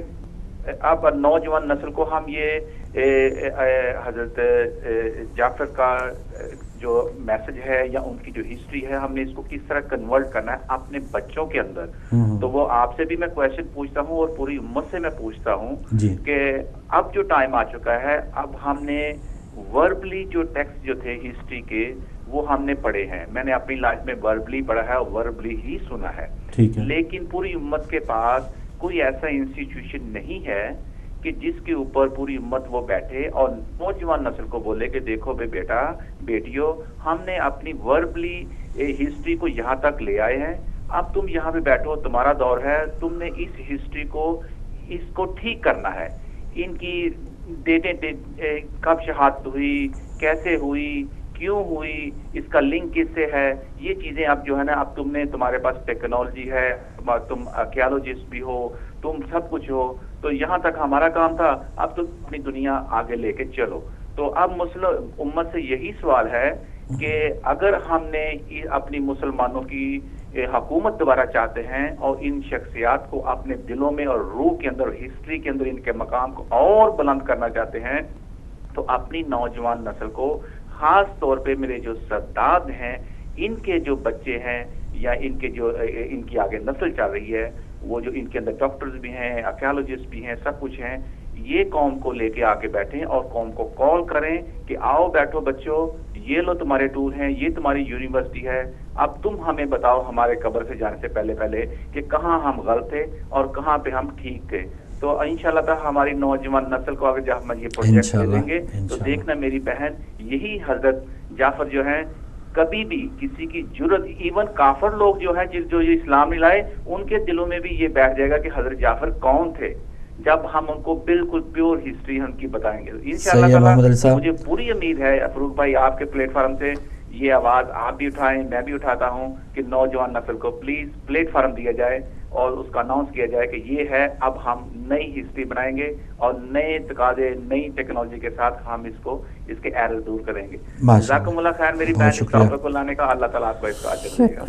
اب نوجوان نسل کو ہم یہ حضرت جعفر کا جو میسج ہے یا ان کی جو ہسٹری ہے, ہم نے اس کو کس طرح کنورٹ کرنا ہے اپنے بچوں کے اندر. تو وہ آپ سے بھی میں کویشچن پوچھتا ہوں اور پوری امت سے میں پوچھتا ہوں کہ اب جو ٹائم آ چکا ہے, اب ہم نے وربلی جو ٹیکسٹ جو تھے ہسٹری کے وہ ہم نے پڑھے ہیں. میں نے اپنی لائف میں وربلی پڑھا ہے اور وربلی ہی سنا ہے. لیکن پوری امت کے پاس کوئی ایسا انسٹیٹیوشن نہیں ہے کہ جس کے اوپر پوری امت وہ بیٹھے اور نوجوان نسل کو بولے کہ دیکھو بے بیٹا بیٹیوں, ہم نے اپنی وربلی ہسٹری کو یہاں تک لے آئے ہیں, اب تم یہاں پہ بیٹھو, تمہارا دور ہے, تم نے اس ہسٹری کو اس کو ٹھیک کرنا ہے. ان کی ڈیٹیں کب شہادت ہوئی, کیسے ہوئی, کیوں ہوئی, اس کا لنک کس سے ہے, یہ چیزیں اب جو ہے نا, اب تمہارے پاس ٹیکنالوجی ہے, تم آرکیالوجسٹ بھی ہو, تم سب کچھ ہو, تو یہاں تک ہمارا کام تھا, اب تم اپنی دنیا آگے لے کے چلو. تو اب مسلم امت سے یہی سوال ہے کہ اگر ہم نے اپنی مسلمانوں کی حکومت دوبارہ چاہتے ہیں اور ان شخصیات کو اپنے دلوں میں اور روح کے اندر, ہسٹری کے اندر ان کے مقام کو اور بلند کرنا چاہتے ہیں, تو اپنی نوجوان نسل کو, خاص طور پہ میرے جو سرداد ہیں, ان کے جو بچے ہیں یا ان کے جو ان کی آگے نسل چل رہی ہے, وہ جو ان کے اندر ڈاکٹرز بھی ہیں, آرکیالوجسٹ بھی ہیں, سب کچھ ہیں, یہ قوم کو لے کے آگے بیٹھیں اور قوم کو کال کریں کہ آؤ بیٹھو بچوں, یہ لو تمہارے ٹور ہیں, یہ تمہاری یونیورسٹی ہے, اب تم ہمیں بتاؤ ہمارے قبر سے جانے سے پہلے کہ کہاں ہم غلط تھے اور کہاں پہ ہم ٹھیک تھے. تو انشاءاللہ تعالی ہماری نوجوان نسل کو اگر جب ہم یہ پروجیکٹ دے دیں گے تو دیکھنا میری بہن، یہی حضرت جعفر جو ہیں کبھی بھی کسی کی جرت، ایون کافر لوگ جو ہیں جو یہ اسلام نہیں لائے، ان کے دلوں میں بھی یہ بیٹھ جائے گا کہ حضرت جعفر کون تھے، جب ہم ان کو بالکل پیور ہسٹری ان کی بتائیں گے انشاءاللہ تعالی۔ مجھے پوری امید ہے فاروق بھائی آپ کے پلیٹ فارم سے یہ آواز آپ بھی اٹھائیں، میں بھی اٹھاتا ہوں کہ نوجوان نسل کو پلیز پلیٹ فارم دیا جائے اور اس کا اناؤنس کیا جائے کہ یہ ہے، اب ہم نئی ہسٹری بنائیں گے اور نئے تقاضے، نئی ٹیکنالوجی کے ساتھ ہم اس کے ایرر دور کریں گے۔ جزاکم اللہ خیر میری بہن، اس ٹاپک کو لانے کا اللہ تعالیٰ آپ کو اس کا اجر دے گا۔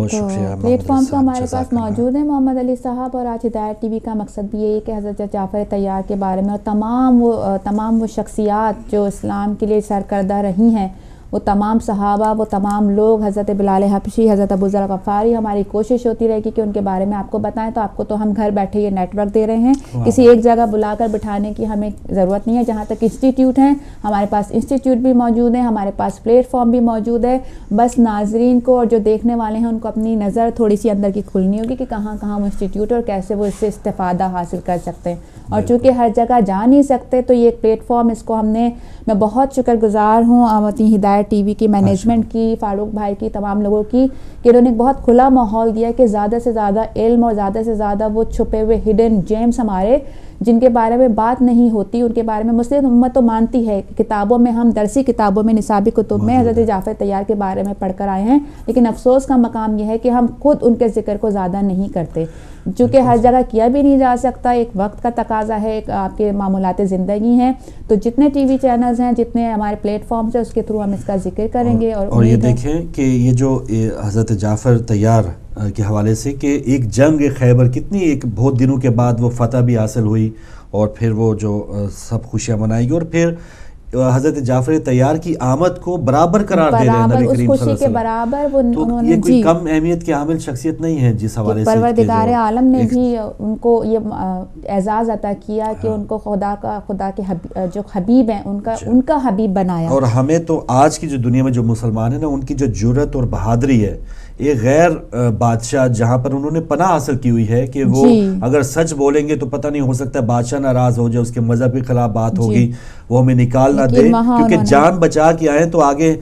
شکریہ۔ پلیٹ فارم تو ہمارے پاس موجود ہے محمد علی صاحب، اور آج ہدایت ٹی وی کا مقصد بھی یہی ہے کہ حضرت جعفر طیار کے بارے میں اور تمام وہ شخصیات جو اسلام کے لیے سرکردہ رہی ہیں، وہ تمام صحابہ، وہ تمام لوگ، حضرت بلال حبشی، حضرت ابو ذر غفاری، ہماری کوشش ہوتی رہے گی کہ ان کے بارے میں آپ کو بتائیں۔ تو آپ کو تو ہم گھر بیٹھے یہ نیٹ ورک دے رہے ہیں، کسی ایک جگہ بلا کر بٹھانے کی ہمیں ضرورت نہیں ہے۔ جہاں تک انسٹیٹیوٹ ہیں، ہمارے پاس انسٹیٹیوٹ بھی موجود ہیں، ہمارے پاس پلیٹ فارم بھی موجود ہے۔ بس ناظرین کو اور جو دیکھنے والے ہیں ان کو اپنی نظر تھوڑی سی اندر کی کھلنی ہوگی کہ کہاں کہاں وہ انسٹیٹیوٹ اور کیسے وہ اس سے استفادہ حاصل کر سکتے ہیں۔ اور چونکہ ہر جگہ جا نہیں سکتے تو یہ پلیٹ فارم، اس کو میں بہت شکر گزار ہوں آمتی ہدایت ٹی وی کی مینجمنٹ کی، فاروق بھائی کی، تمام لوگوں کی، کہ انہوں نے بہت کھلا ماحول دیا کہ زیادہ سے زیادہ علم اور زیادہ سے زیادہ وہ چھپے ہوئے ہڈن جیمز ہمارے جن کے بارے میں بات نہیں ہوتی، ان کے بارے میں مسلم امت تو مانتی ہے، کتابوں میں ہم درسی کتابوں میں، نصابی کتب میں حضرت جعفر طیار کے بارے میں پڑھ کر آئے ہیں، لیکن افسوس کا مقام یہ ہے کہ ہم خود ان کے ذکر کو زیادہ نہیں کرتے، چونکہ ہر جگہ کیا بھی نہیں جا سکتا، ایک وقت کا تقاضا ہے، ایک آپ کے معمولات زندگی ہیں۔ تو جتنے ٹی وی چینلز ہیں، جتنے ہمارے پلیٹ فارمز ہیں، اس کے تھرو ہم اس کا ذکر کریں گے۔ اور یہ دیکھیں کہ یہ جو حضرت جعفر طیار کے حوالے سے کہ ایک جنگ خیبر کتنی ایک بہت دنوں کے بعد وہ فتح بھی حاصل ہوئی، اور پھر وہ جو سب خوشیاں منائی گئی، اور پھر حضرت جعفر طیار کی آمد کو برابر قرار دے رہے ہیں نبی کریم صلی اللہ علیہ وسلم۔ تو یہ کوئی کم اہمیت کی حامل شخصیت نہیں ہے جس حوالے سے پروردگار عالم نے بھی ان کو یہ اعزاز عطا کیا کہ ان کو خدا کے جو حبیب ہیں ان کا حبیب بنایا۔ اور ہمیں تو آج کی جو دنیا میں جو مسلمان ہیں نا، ان کی جو جرأت اور بہادری ہے، ایک غیر بادشاہ جہاں پر انہوں نے پناہ حاصل کی ہوئی ہے کہ وہ اگر سچ بولیں گے تو پتہ نہیں ہو سکتا ہے بادشاہ ناراض ہو جائے، اس کے مذہب کے خلاف بات ہوگی، وہ ہمیں نکال نہ دے، کیونکہ جان بچا کے آئے تو آگے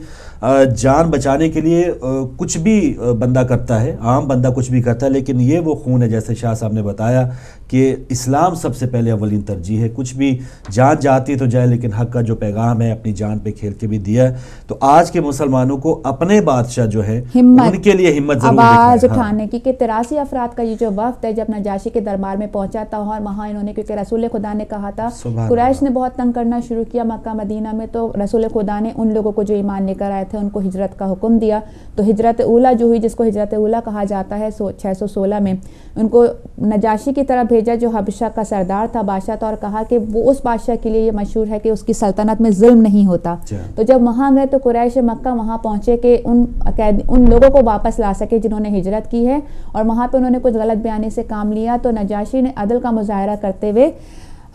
جان بچانے کے لیے کچھ بھی بندہ کرتا ہے، عام بندہ کچھ بھی کرتا ہے، لیکن یہ وہ خون ہے جیسے شاہ صاحب نے بتایا کہ اسلام سب سے پہلے اولین ترجیح ہے، کچھ بھی جان جاتی تو جائے، لیکن حق کا جو پیغام ہے اپنی جان پہ کھیل کے بھی دیا ہے۔ تو آج کے مسلمانوں کو اپنے بادشاہ جو ہے ان کے لیے ہمت ضرور آواز اٹھانے کی، کہ 83 افراد کا یہ جو وفد ہے جب نجاشی کے دربار میں پہنچا تھا، اور وہاں انہوں نے، کیونکہ رسول خدا نے کہا تھا، قریش نے بہت تنگ کرنا شروع کیا مکہ مدینہ میں، تو رسول خدا نے ان لوگوں کو جو ایمان لے کر آئے تھے ان کو ہجرت کا حکم دیا۔ تو ہجرت اولا جو ہوئی، جس کو ہجرت اولا کہا جاتا ہے 616 میں، ان کو نجاشی کی طرف بھیجا جو حبشہ کا سردار تھا، بادشاہ تھا، اور کہا کہ وہ اس بادشاہ کے لیے یہ مشہور ہے کہ اس کی سلطنت میں ظلم نہیں ہوتا۔ تو جب وہاں گئے تو قریش مکہ وہاں پہنچے کہ ان لوگوں کو واپس لا سکے جنہوں نے ہجرت کی ہے، اور وہاں پہ انہوں نے کچھ غلط بیانی سے کام لیا، تو نجاشی نے عدل کا مظاہرہ کرتے ہوئے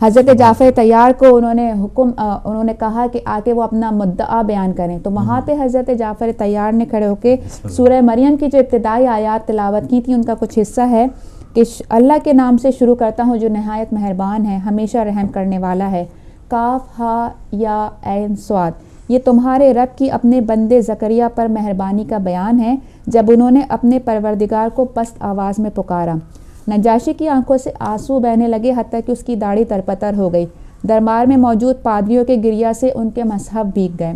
حضرت جعفر طیار کو انہوں نے کہا کہ آ کے وہ اپنا مدعا بیان کریں۔ تو وہاں پہ حضرت جعفر طیار نے کھڑے ہو کے سورہ مریم کی جو ابتدائی آیات تلاوت کی تھی، ان کا کچھ حصہ ہے کہ اللہ کے نام سے شروع کرتا ہوں جو نہایت مہربان ہے، ہمیشہ رحم کرنے والا ہے، کاف ہا یا عین صاد۔ یہ تمہارے رب کی اپنے بندے زکریا پر مہربانی کا بیان ہے جب انہوں نے اپنے پروردگار کو پست آواز میں پکارا۔ نجاشی کی آنکھوں سے آنسو بہنے لگے حتیٰ کہ اس کی داڑھی ترپتر ہو گئی، دربار میں موجود پادریوں کے گریہ سے ان کے مصحف بھیگ گئے۔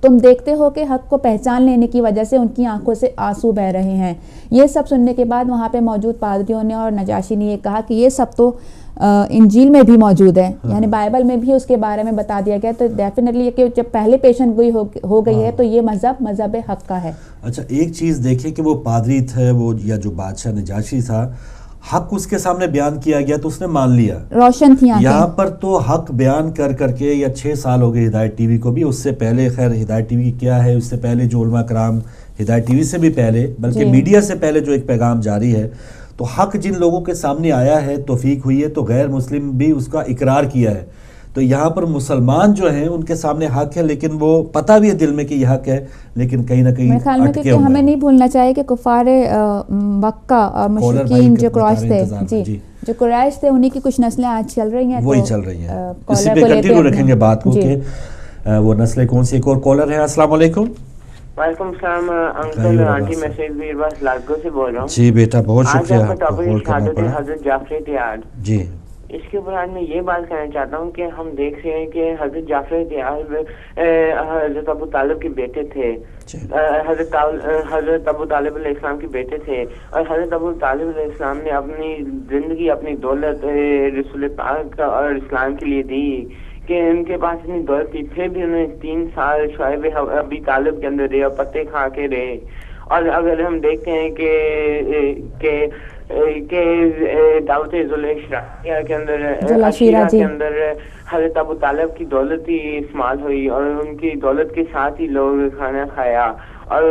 تم دیکھتے ہو کہ حق کو پہچان لینے کی وجہ سے ان کی آنکھوں سے آنسو بہ رہے ہیں۔ یہ سب سننے کے بعد وہاں پہ موجود پادریوں نے اور نجاشی نے یہ کہا کہ یہ سب تو انجیل میں بھی موجود ہے، یعنی بائبل میں بھی اس کے بارے میں بتا دیا گیا، تو ڈیفینیٹلی کہ جب پہلے پیشن گوئی ہو گئی ہے تو یہ مذہب حق کا ہے۔ اچھا ایک چیز دیکھیں کہ وہ پادری تھے، وہ یا جو بادشاہ نجاشی تھا، حق اس کے سامنے بیان کیا گیا تو اس نے مان لیا، روشن تھی آنکھیں۔ یہاں پر تو حق بیان کر کے، یا 6 سال ہو گئے ہدایت ٹی وی کو بھی، اس سے پہلے خیر ہدایت ٹی وی کیا ہے، اس سے پہلے جو علماء کرام ہدایت ٹی وی سے بھی پہلے، بلکہ میڈیا سے پہلے جو ایک پیغام جاری ہے، تو حق جن لوگوں کے سامنے آیا ہے، توفیق ہوئی ہے، تو غیر مسلم بھی اس کا اقرار کیا ہے۔ تو یہاں پر مسلمان جو ہیں ان کے سامنے حق ہے، لیکن وہ پتہ بھی ہے دل میں کہ یہ حق ہے، لیکن کہیں نہ کہیں میرے خیال میں ہمیں نہیں بھولنا چاہیے کہ کفار مکہ اور مشرکین جو قریش تھے، جو قریش تھے انہی کی کچھ نسلیں آج چل رہی ہیں, وہی چل رہی ہیں. اسی پہ کنٹینیو رکھیں گے بات کو کہ وہ نسلیں کون سی. ایک اور کالر ہے. السلام علیکم. وعلیکم السلام انکل آنٹی, میں سید بیرباز لاگو سے بول رہا ہوں. جی بیٹا بہت شکریہ. آج آپ کا ٹاپک شہادت حضرت جعفر طیار. جی اس کے اوپر آج میں یہ بات کہنا چاہتا ہوں کہ ہم دیکھ رہے ہیں کہ حضرت جعفر طیار حضرت ابو طالب کے بیٹے تھے, حضرت ابو طالب علیہ السلام کے بیٹے تھے, اور حضرت ابو طالب علیہ السلام نے اپنی زندگی اپنی دولت رسول پاک اور اسلام کے لیے دی کہ ان کے پاس اتنی دولت تھی, پھر بھی انہوں نے 3 سال شعیب ابی طالب کے اندر رہے اور پتے کھا کے رہے. اور اگر ہم دیکھتے ہیں کہ دعوت ذوالشیرہ کے اندر حضرت ابو طالب کی دولت ہی استعمال ہوئی اور ان کی دولت کے ساتھ ہی لوگ کھانا کھایا, اور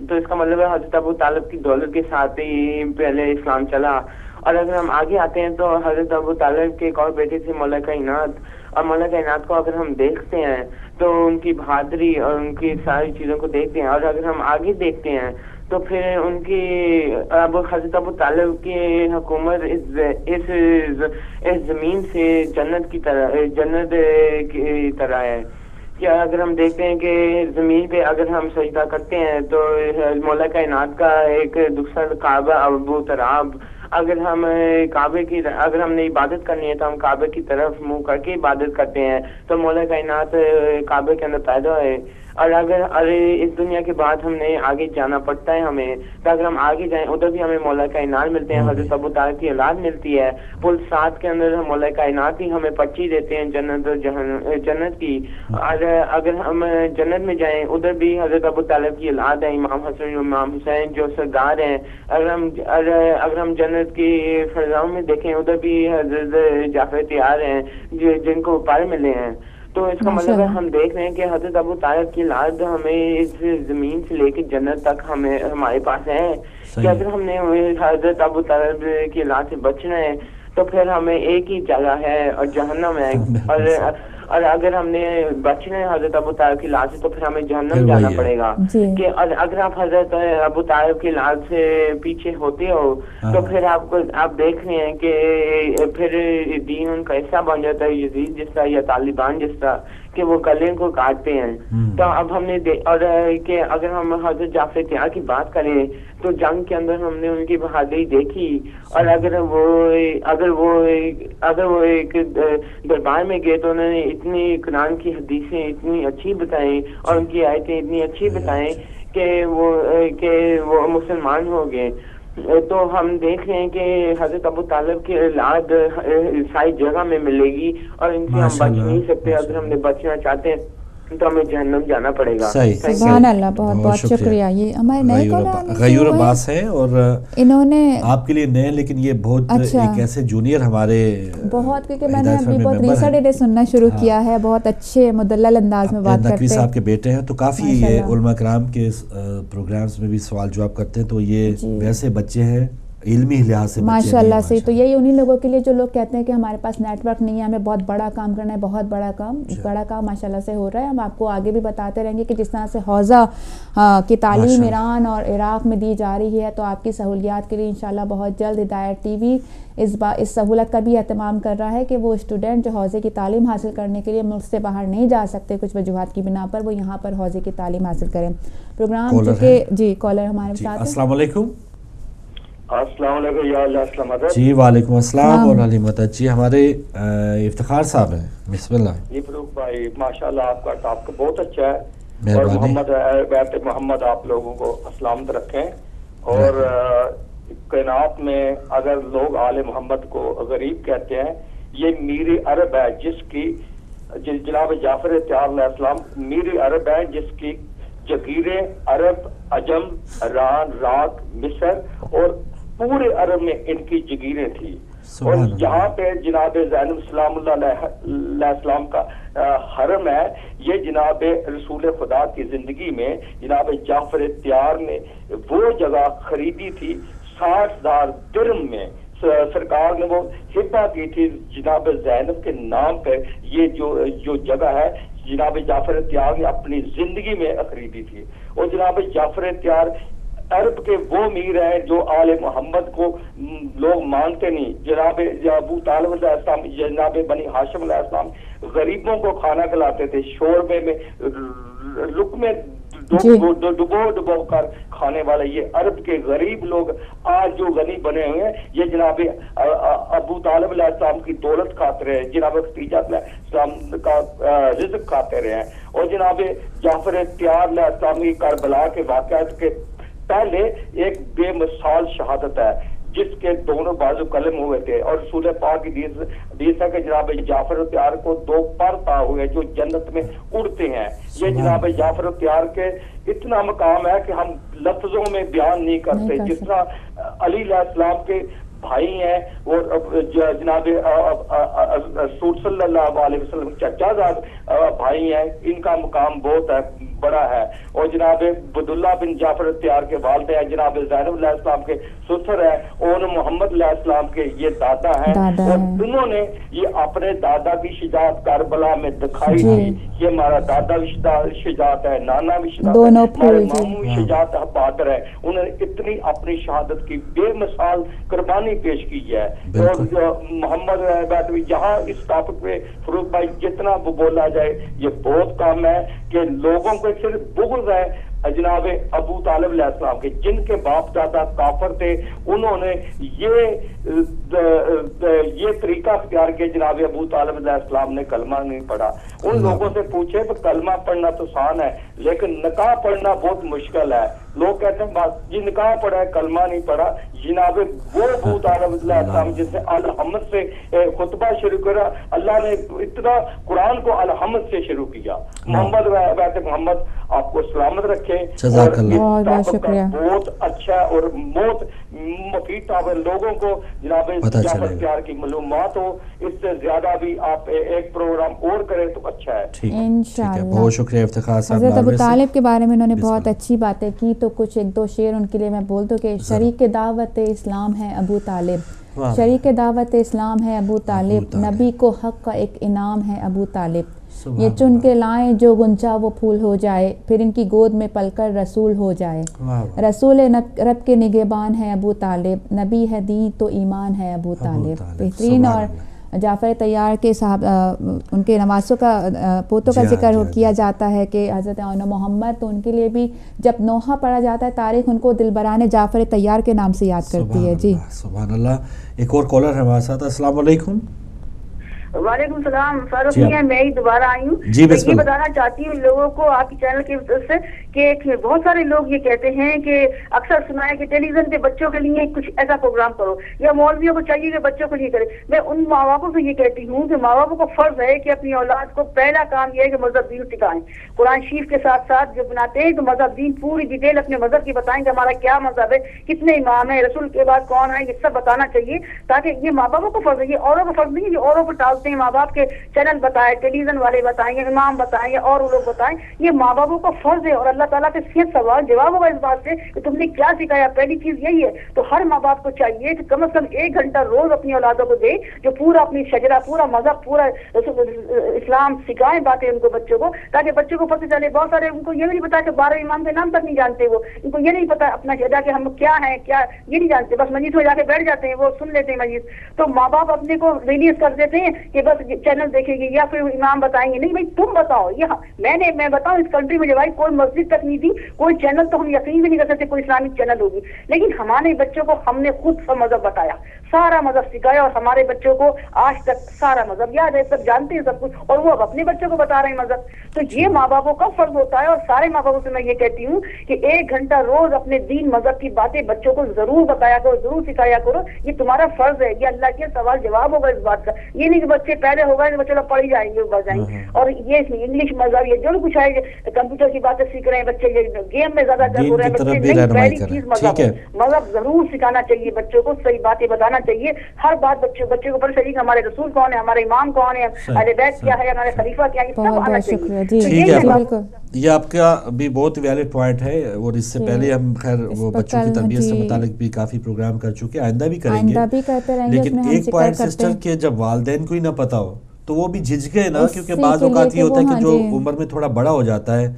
تو اس کا مطلب ہے حضرت ابو طالب کی دولت کے ساتھ ہی پہلے اسلام چلا. اور اگر ہم آگے آتے ہیں تو حضرت ابو طالب کے ایک اور بیٹے تھے مولا کائنات, اور مولا کائنات کو اگر ہم دیکھتے ہیں تو ان کی بہادری اور ان کی ساری چیزوں کو دیکھتے ہیں, اور اگر ہم آگے دیکھتے ہیں تو پھر ان کی حضرت ابو طالب کی حکومت اس زمین سے جنت کی طرح ہے. کیا اگر ہم دیکھتے ہیں کہ زمین پہ اگر ہم سجدہ کرتے ہیں تو مولا کائنات کا ایک دوسرا کعبہ ابو تراب, اگر ہم اگر ہم نے عبادت کرنی ہے تو ہم کعبے کی طرف منہ کر کے عبادت کرتے ہیں تو مولا کائنات کعبے کے اندر پیدا ہے. اور اگر اس دنیا کے بعد ہم نے آگے جانا پڑتا ہے ہمیں, تو اگر ہم آگے جائیں ادھر بھی ہمیں مولا کائنات ملتے ہیں, حضرت ابو طالب کی اولاد ملتی ہے. پل 7 کے اندر مولا کائنات ہی ہمیں پرچی دیتے ہیں جنت کی. اور اگر ہم جنت میں جائیں ادھر بھی حضرت ابو طالب کی اولاد ہے, امام حسن امام حسین جو سردار ہیں. اگر ہم جنت کی فضاؤں میں دیکھیں ادھر بھی حضرت جعفر طیار ہیں جن کو پر ملے ہیں. تو اس کا مطلب ہے ہم دیکھ رہے ہیں کہ حضرت ابو طالب کی اولاد ہمیں اس زمین سے لے کے جنت تک ہمارے پاس ہے. کہ اگر ہم نے حضرت ابو طالب کی اولاد سے بچنا ہے تو پھر ہمیں ایک ہی جگہ ہے اور جہنم ہے, اور اگر ہم نے بچنا ہے حضرت ابو طالب کی اولاد سے تو پھر ہمیں جہنم جانا پڑے گا. کہ اگر آپ حضرت ابو طالب کی اولاد سے پیچھے ہوتے ہو تو پھر آپ دیکھ رہے ہیں کہ پھر دین ان کا حصہ بن جاتا ہے, یزید جس طرح یا طالبان جس طرح کہ وہ گلے کو کاٹتے ہیں. تو اب ہم نے اور کہ اگر ہم حضرت جعفر طیار کی بات کریں تو جنگ کے اندر ہم نے ان کی بہادری دیکھی, اور اگر وہ ایک دربار میں گئے تو انہوں نے اتنی قرآن کی حدیثیں اتنی اچھی بتائیں اور ان کی آیتیں اتنی اچھی بتائیں کہ وہ مسلمان ہو گئے. تو ہم دیکھ رہے ہیں کہ حضرت ابو طالب کی اولاد ساری جگہ میں ملے گی, اور ان سے ہم بچ نہیں سکتے. اگر ہم نے بچنا چاہتے ہیں تو ہمیں جہنم جانا پڑے گا. سبحان اللہ, بہت بہت شکریہ. یہ ہمارے نئے غیور عباس ہے اور انہوں نے آپ کے لیے نئے, لیکن یہ بہت ایک ایسے جونیئر ہمارے بہت, کیونکہ میں نے ابھی بہت ریسنٹلی سننا شروع کیا ہے, بہت اچھے مدلل انداز میں بات کرتے ہیں. صاحب کے بیٹے ہیں تو کافی یہ علماء کرام کے پروگرامز میں بھی سوال جواب کرتے ہیں, تو یہ ویسے بچے ہیں علمی لحاظ سے ماشاء اللہ سے. تو یہی انہی لوگوں کے لیے جو لوگ کہتے ہیں کہ ہمارے پاس نیٹ ورک نہیں ہے, ہمیں بہت بڑا کام کرنا ہے, بہت بڑا کام ماشاء اللہ سے ہو رہا ہے. ہم آپ کو آگے بھی بتاتے رہیں گے کہ جس طرح سے حوزہ کی تعلیم ایران اور عراق میں دی جا رہی ہے, تو آپ کی سہولیات کے لیے انشاءاللہ بہت جلد ہدایت ٹی وی اس سہولت کا بھی اہتمام کر رہا ہے کہ وہ اسٹوڈنٹ جو حوزے کی تعلیم حاصل کرنے کے لیے ملک سے باہر نہیں جا سکتے کچھ وجوہات کی بنا پر, وہ یہاں پر حوزے کی تعلیم حاصل کریں. پروگرام جو کہ جی کالر ہمارے ساتھ. السلام علیکم. السلام علیکم. یا اللہ السلام علیکم. جی وعلیکم السلام اور علی مدد. جی ہمارے افتخار صاحب ہیں, بسم اللہ. جی فروخ بھائی ماشاءاللہ آپ کا ٹاپک بہت اچھا ہے, اور محمد آپ لوگوں کو سلامت رکھیں. اور کائنات میں اگر لوگ آل محمد کو غریب کہتے ہیں, یہ میر عرب ہے جس کی جناب جعفر طیار علیہ السلام میر عرب ہے جس کی جزیرے عرب, عجم, ایران, عراق, مصر اور پورے عرب میں ان کی جگیریں تھی. اور جہاں پہ جناب زینب سلام اللہ علیہ السلام کا حرم ہے, یہ جناب رسول خدا کی زندگی میں جناب جعفر طیار نے وہ جگہ خریدی تھی 60,000 درہم میں. سرکار نے وہ ہبہ کی تھی جناب زینب کے نام پہ. یہ جو جگہ ہے جناب جعفر طیار نے اپنی زندگی میں خریدی تھی. اور جناب جعفر طیار عرب کے وہ امیر ہیں جو آل محمد کو لوگ مانتے نہیں. جناب ابو طالب علیہ السلام، جناب بنی ہاشم علیہ السلام غریبوں کو کھانا کھلاتے تھے، شوربے میں لقمے ڈبو کر کھانے والے یہ عرب کے غریب لوگ آج جو غنی بنے ہوئے ہیں یہ جناب ابو طالب علیہ السلام کی دولت کھاتے رہے، جناب ختیجہ علیہ السلام کا رزق کھاتے رہے ہیں. اور جناب جعفر طیار علیہ السلام کی کربلا کے واقعات کے پہلے ایک بے مثال شہادت ہے جس کے دونوں بازو قلم ہوئے تھے. اور رسول پاک کی حدیث ہے کہ جناب جعفر طیار کو 2 پر تا ہوئے جو جنت میں اڑتے ہیں. یہ جناب جعفر طیار کے اتنا مقام ہے کہ ہم لفظوں میں بیان نہیں کرتے. جس طرح علی علیہ السلام کے بھائی ہیں وہ جناب رسول صلی اللہ علیہ وسلم چچا زاد بھائی ہیں، ان کا مقام بہت ہے بڑا ہے. اور جناب عبداللہ بن جعفر طیار کے والد ہیں، جناب زینب علیہ السلام کے سسر ہیں، اور محمد علیہ السلام کے یہ دادا ہیں. اور دونوں نے یہ اپنے دادا کی شجاعت کربلا میں دکھائی تھی. یہ ہمارا دادا بھی شجاعت ہے، نانا بھی شجاعت ہے، ہمارے ماموں بھی شجاعت بہادر ہے. انہوں نے اتنی اپنی شہادت کی بے مثال قربانی پیش کی ہے. اور محمد جہاں اس ٹاپک پہ فروخ بھائی جتنا بولا جائے یہ بہت کم ہے کہ لوگوں کو صرف بغض ہے جناب ابو طالب علیہ السلام کے، جن کے باپ دادا کافر تھے. انہوں نے یہ طریقہ اختیار کیا. جناب ابو طالب علیہ السلام نے کلمہ نہیں پڑھا. ان لوگوں سے پوچھے تو کلمہ پڑھنا تو آسان ہے لیکن نکاح پڑھنا بہت مشکل ہے. لوگ کہتے ہیں جی نکاح پڑھا ہے کلمہ نہیں پڑھا. جناب وہ ابو طالب علیہ السلام جس نے الحمد سے خطبہ شروع کرا، اللہ نے اتنا قرآن کو الحمد سے شروع کیا. محمد محمد آپ کو سلامت رکھے. بہت اچھا اور بہت مفید لوگوں کو جناب جعفر طیار کی معلومات ہو. اس سے زیادہ بھی آپ ایک پروگرام اور کریں تو اچھا ہے انشاءاللہ. بہت شکریہ افتخار صاحب. حضرت ابو طالب کے بارے میں انہوں نے بہت اچھی باتیں کی تو کچھ 1-2 شعر ان کے لیے میں بول دوں کہ شریک دعوت اسلام ہے ابو طالب، شریک دعوت اسلام ہے ابو طالب، نبی کو حق کا ایک انعام ہے ابو طالب. یہ چن کے لائیں جو گنچا وہ پھول ہو جائے، پھر ان کی گود میں پل کر رسول ہو جائے. رسول رب کے نگہبان ہے ابو طالب، نبی ہے دین تو ایمان ہے ابو طالب. بہترین. اور جعفر طیار کے صاحب ان کے نواسوں کا پوتوں کا ذکر کیا جاتا ہے کہ حضرت محمد، تو ان کے لیے بھی جب نوحہ پڑھا جاتا ہے تاریخ ان کو دلبران جعفر طیار کے نام سے یاد کرتی ہے. جی سبحان اللہ. ایک اور کالر ہے ہمارے ساتھ. السلام علیکم. وعلیکم السلام. فاروق ہے، میں ہی دوبارہ آئی ہوں. جی میں یہ بتانا چاہتی ہوں لوگوں کو آپ کی چینل کی طرف سے کہ بہت سارے لوگ یہ کہتے ہیں کہ اکثر سنا ہے کہ ٹیلی ویژن پہ بچوں کے لیے کچھ ایسا پروگرام کرو یا مولویوں کو چاہیے کہ بچوں کو لیے کرے. میں ان ماں باپوں سے یہ کہتی ہوں کہ ماں باپوں کو فرض ہے کہ اپنی اولاد کو پہلا کام یہ ہے کہ مذہب دین سکھائیں. قرآن شریف کے ساتھ ساتھ جو بناتے ہیں تو مذہب دین پوری ڈیٹیل اپنے مذہب کی بتائیں کہ ہمارا کیا مذہب ہے، کتنے امام ہیں، رسول کے بعد کون ہے، یہ سب بتانا چاہیے. تاکہ یہ ماں باپوں کو فرض ہے، یہ اوروں کو فرض نہیں ہے. یہ اوروں کو ٹالتے ہیں، ماں باپ کے چینل بتائے، ٹیلی ویژن والے بتائیں، امام بتائیں یا اور لوگ بتائیں. یہ ماں باپوں کا فرض ہے اور اللہ تعالیٰ کے صحت سوال جواب ہوگا اس بات سے کہ تم نے کیا سکھایا. پہلی چیز یہی ہے. تو ہر ماں باپ کو چاہیے کہ کم از کم 1 گھنٹہ روز اپنی اولادوں کو دے جو پورا اپنی شجرہ، پورا مذہب، پورا اسلام سکھائیں باتیں ان کو، بچوں کو، تاکہ بچوں کو پتہ چلے. بہت سارے ان کو یہ بھی نہیں پتا کہ 12 امام کے نام تک نہیں جانتے. وہ ان کو یہ نہیں پتا اپنا شجرہ کہ ہم کیا ہیں کیا یہ نہیں جانتے. بس مسجد میں جا کے بیٹھ جاتے ہیں، وہ سن لیتے ہیں مسجد. تو ماں باپ اپنے کو ریلیز کر دیتے ہیں کہ بس چینل دیکھیں گے یا پھر امام بتائیں گے. نہیں بھائی تم بتاؤ. یہ میں بتاؤں اس کنٹری میں جو بھائی کوئی مسجد تک نہیں تھی، کوئی چینل تو ہم یقین بھی نہیں کر سکتے کوئی اسلامک چینل ہوگی. لیکن ہمارے بچوں کو ہم نے خود سا مذہب بتایا، سارا مذہب سکھایا اور ہمارے بچوں کو آج تک سارا مذہب یاد ہے، سب جانتے ہیں سب کچھ، اور وہ اب اپنے بچوں کو بتا رہے ہیں مذہب. تو یہ ماں باپوں کا فرض ہوتا ہے. اور سارے ماں باپوں سے میں یہ کہتی ہوں کہ 1 گھنٹہ روز اپنے دین مذہب کی باتیں بچوں کو ضرور بتایا کرو، ضرور سکھایا کرو. یہ تمہارا فرض ہے. یہ اللہ کے سوال جواب ہوگا اس بات کا. یہ نہیں کہ بچے پہلے ہوگا کہ بچے لوگ پڑھ ہی جائیں گے بڑھ جائیں گے. اور یہ انگلش مذہب یہ جو کچھ ہے کمپیوٹر کی باتیں سیکھ رہے ہیں بچے، یہ گیم میں زیادہ ہو رہے ہیں بچے. نہیں، پہلی چیز مذہب ہے. مذہب ضرور سکھانا چاہیے بچوں کو، صحیح باتیں بتانا چاہیے. ہر بات بچے کو پتہ چاہیے کہ ہمارے رسول کون ہے، ہمارے امام کون ہے، اہل بیت کیا ہے، ہمارے خلیفہ کیا ہے، یہ سب آنا چاہیے. ٹھیک ہے. یہ آپ کا بھی بہت ویلڈ پوائنٹ ہے. اور اس سے پہلے ہم خیر وہ بچوں کی تربیت سے متعلق بھی کافی پروگرام کر چکے، آئندہ بھی کریں گے. لیکن ایک پوائنٹ سسٹر کہ جب والدین کو ہی نہ پتا ہو تو وہ بھی جھجکے نا، کیونکہ بعض اوقات یہ ہوتا ہے کہ جو عمر میں تھوڑا بڑا ہو جاتا ہے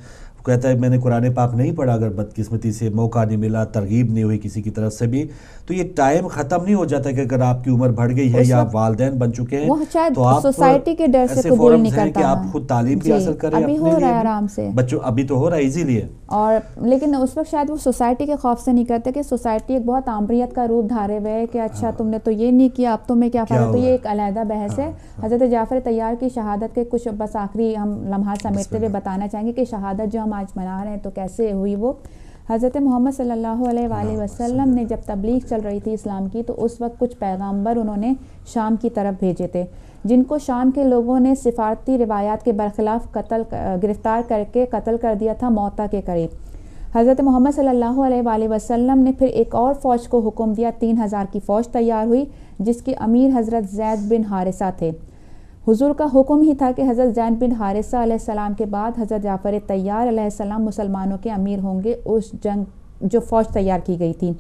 کہتا ہے میں نے قرآن پاک نہیں پڑھا اگر بدقسمتی سے موقع نہیں ملا, ترغیب نہیں ہوئی کسی کی طرف سے بھی, تو یہ ٹائم ختم نہیں ہو جاتا کہ اگر آپ کی عمر بڑھ گئی ہے یا آپ والدین بن چکے ہیں تو آپ سوسائٹی کے ڈر سے قبول نہیں کرتا کہ آپ خود تعلیم بھی حاصل کریں ابھی ہو رہا ہے آرام سے بچوں, ابھی تو ہو رہا ہے ایزیلی ہے, اور لیکن اس وقت شاید وہ سوسائٹی کے خوف سے نہیں کرتے کہ سوسائٹی ایک بہت آمریت کا روپ دھارے ہوئے ہے کہ اچھا تم نے تو یہ نہیں کیا اب تمہیں کیا فرق, تو یہ ایک علیحدہ بحث ہے. حضرت جعفر طیار کی شہادت کے کچھ بس آخری ہم لمحات سمیٹتے ہوئے بتانا چاہیں گے کہ شہادت جو ہم آج منا رہے ہیں تو کیسے ہوئی وہ. حضرت محمد صلی اللہ علیہ وآلہ وسلم نے جب تبلیغ چل رہی تھی اسلام کی تو اس وقت کچھ پیغامبر انہوں نے شام کی طرف بھیجے تھے جن کو شام کے لوگوں نے سفارتی روایات کے برخلاف گرفتار کر کے قتل کر دیا تھا موتا کے قریب. حضرت محمد صلی اللہ علیہ وآلہ وسلم نے پھر ایک اور فوج کو حکم دیا, 3000 کی فوج تیار ہوئی جس کے امیر حضرت زید بن حارثہ تھے. حضور کا حکم ہی تھا کہ حضرت زید بن حارثہ علیہ السلام کے بعد حضرت جعفر طیار علیہ السلام مسلمانوں کے امیر ہوں گے. اس جنگ جو فوج تیار کی گئی تھی,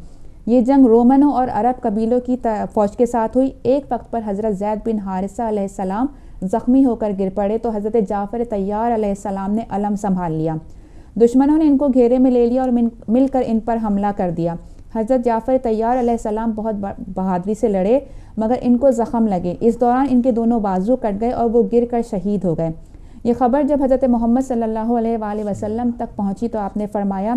یہ جنگ رومنوں اور عرب قبیلوں کی فوج کے ساتھ ہوئی. ایک وقت پر حضرت زید بن حارثہ علیہ السلام زخمی ہو کر گر پڑے تو حضرت جعفر طیار علیہ السلام نے علم سنبھال لیا. دشمنوں نے ان کو گھیرے میں لے لیا اور مل کر ان پر حملہ کر دیا. حضرت جعفر طیار علیہ السلام بہت بہادری سے لڑے مگر ان کو زخم لگے. اس دوران ان کے دونوں بازو کٹ گئے اور وہ گر کر شہید ہو گئے. یہ خبر جب حضرت محمد صلی اللہ علیہ وآلہ وسلم تک پہنچی تو آپ نے فرمایا,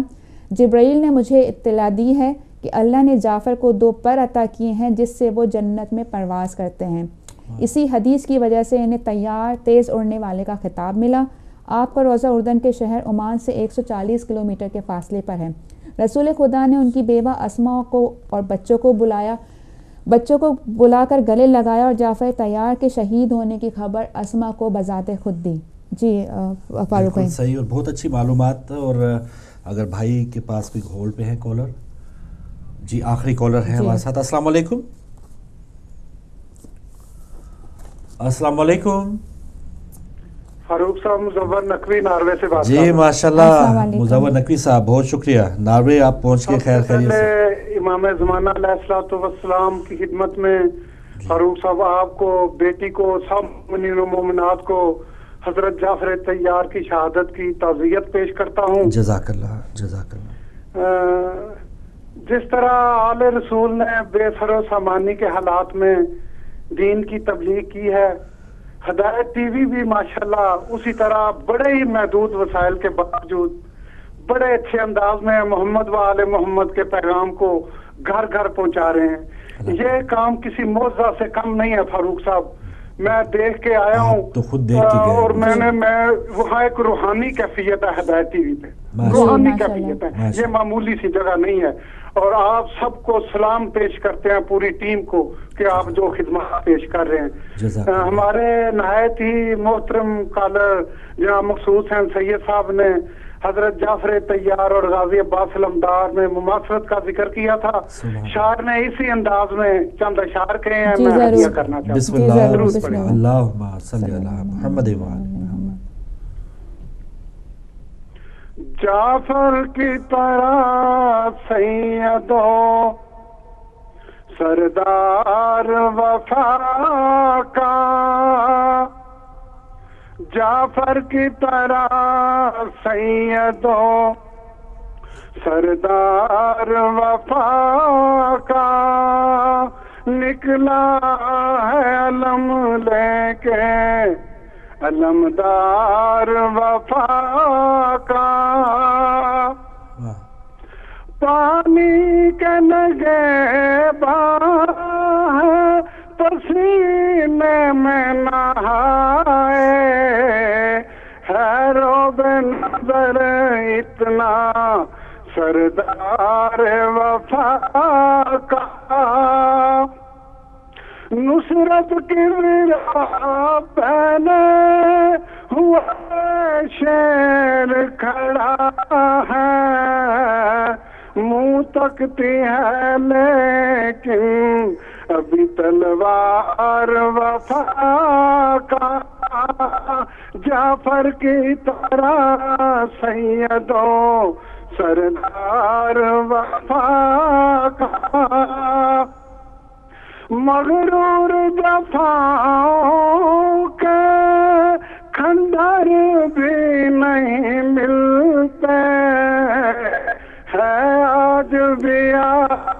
جبرائیل نے مجھے اطلاع دی ہے کہ اللہ نے جعفر کو 2 پر عطا کیے ہیں جس سے وہ جنت میں پرواز کرتے ہیں. اسی حدیث کی وجہ سے انہیں طیار تیز اڑنے والے کا خطاب ملا. آپ کا روضہ اردن کے شہر عمان سے 140 کلومیٹر کے فاصلے پر ہے. رسول خدا نے ان کی بیوہ اسماء کو اور بچوں کو بلا کر گلے لگایا اور جعفر طیار کے شہید ہونے کی خبر اسماء کو بذات خود دی. جی فاروق بھائی, صحیح اور بہت اچھی معلومات. اور اگر بھائی کے پاس کوئی ہولڈ پہ ہے کالر, جی آخری کالر ہے ہمارے ساتھ. السلام علیکم. السلام علیکم. فاروق صاحب, مزور نقوی ناروے سے بات. جی ماشاءاللہ مزور نقوی صاحب, بہت شکریہ. ناروے آپ پہنچ کے خیر خیریت سے. امام زمانہ علیہ الصلوۃ والسلام کی خدمت میں فاروق صاحب, آپ کو, بیٹی کو, سب مومنین و مومنات کو حضرت جعفر طیار کی شہادت کی تعزیت پیش کرتا ہوں. جزاک اللہ, جزاک اللہ. جس طرح آل رسول نے بے سر و سامانی کے حالات میں دین کی تبلیغ کی ہے, ہدایت ٹی وی بھی ماشاءاللہ اسی طرح بڑے ہی محدود وسائل کے باوجود بڑے اچھے انداز میں محمد و آل محمد کے پیغام کو گھر گھر پہنچا رہے ہیں. یہ کام کسی معجزہ سے کم نہیں ہے فاروق صاحب. میں دیکھ کے آیا ہوں تو خود دیکھ کے گئے, اور میں وہاں ایک روحانی کیفیت ہے ہدایت ٹی وی پہ, روحانی کیفیت ہے, یہ معمولی سی جگہ نہیں ہے. اور آپ سب کو سلام پیش کرتے ہیں, پوری ٹیم کو, کہ آپ جو خدمات پیش کر رہے ہیں. ہمارے نہایت ہی محترم کالر جناب مقصود حسین سید صاحب نے حضرت جعفر طیار اور غازی عباس علمدار میں مماثلت کا ذکر کیا تھا. شاعر نے اسی انداز میں چند اشعار کہے ہیں, میں ہدیہ کرنا چاہتا ہوں. بسم اللہ, اللہم صلی علی محمد و آل محمد. جعفر کی طرح سیدو سردار وفا کا, جعفر کی طرح سیدو سردار وفا کا, نکلا ہے علم لے کے علمدار وفا کا. پانی کے نگہباں ہے پسینے میں نہائے, ہے روب نظر اتنا سردار وفا کا. نصرت کی ویرا پہنے ہوا شیر کھڑا ہے, منہ تکتی ہے لیکن ابھی تلوار وفا کا. جعفر کی طرح سیدو سردار وفا کا. مغرور جفاؤں کے کھنڈر بھی نہیں ملتے ہے آج بھی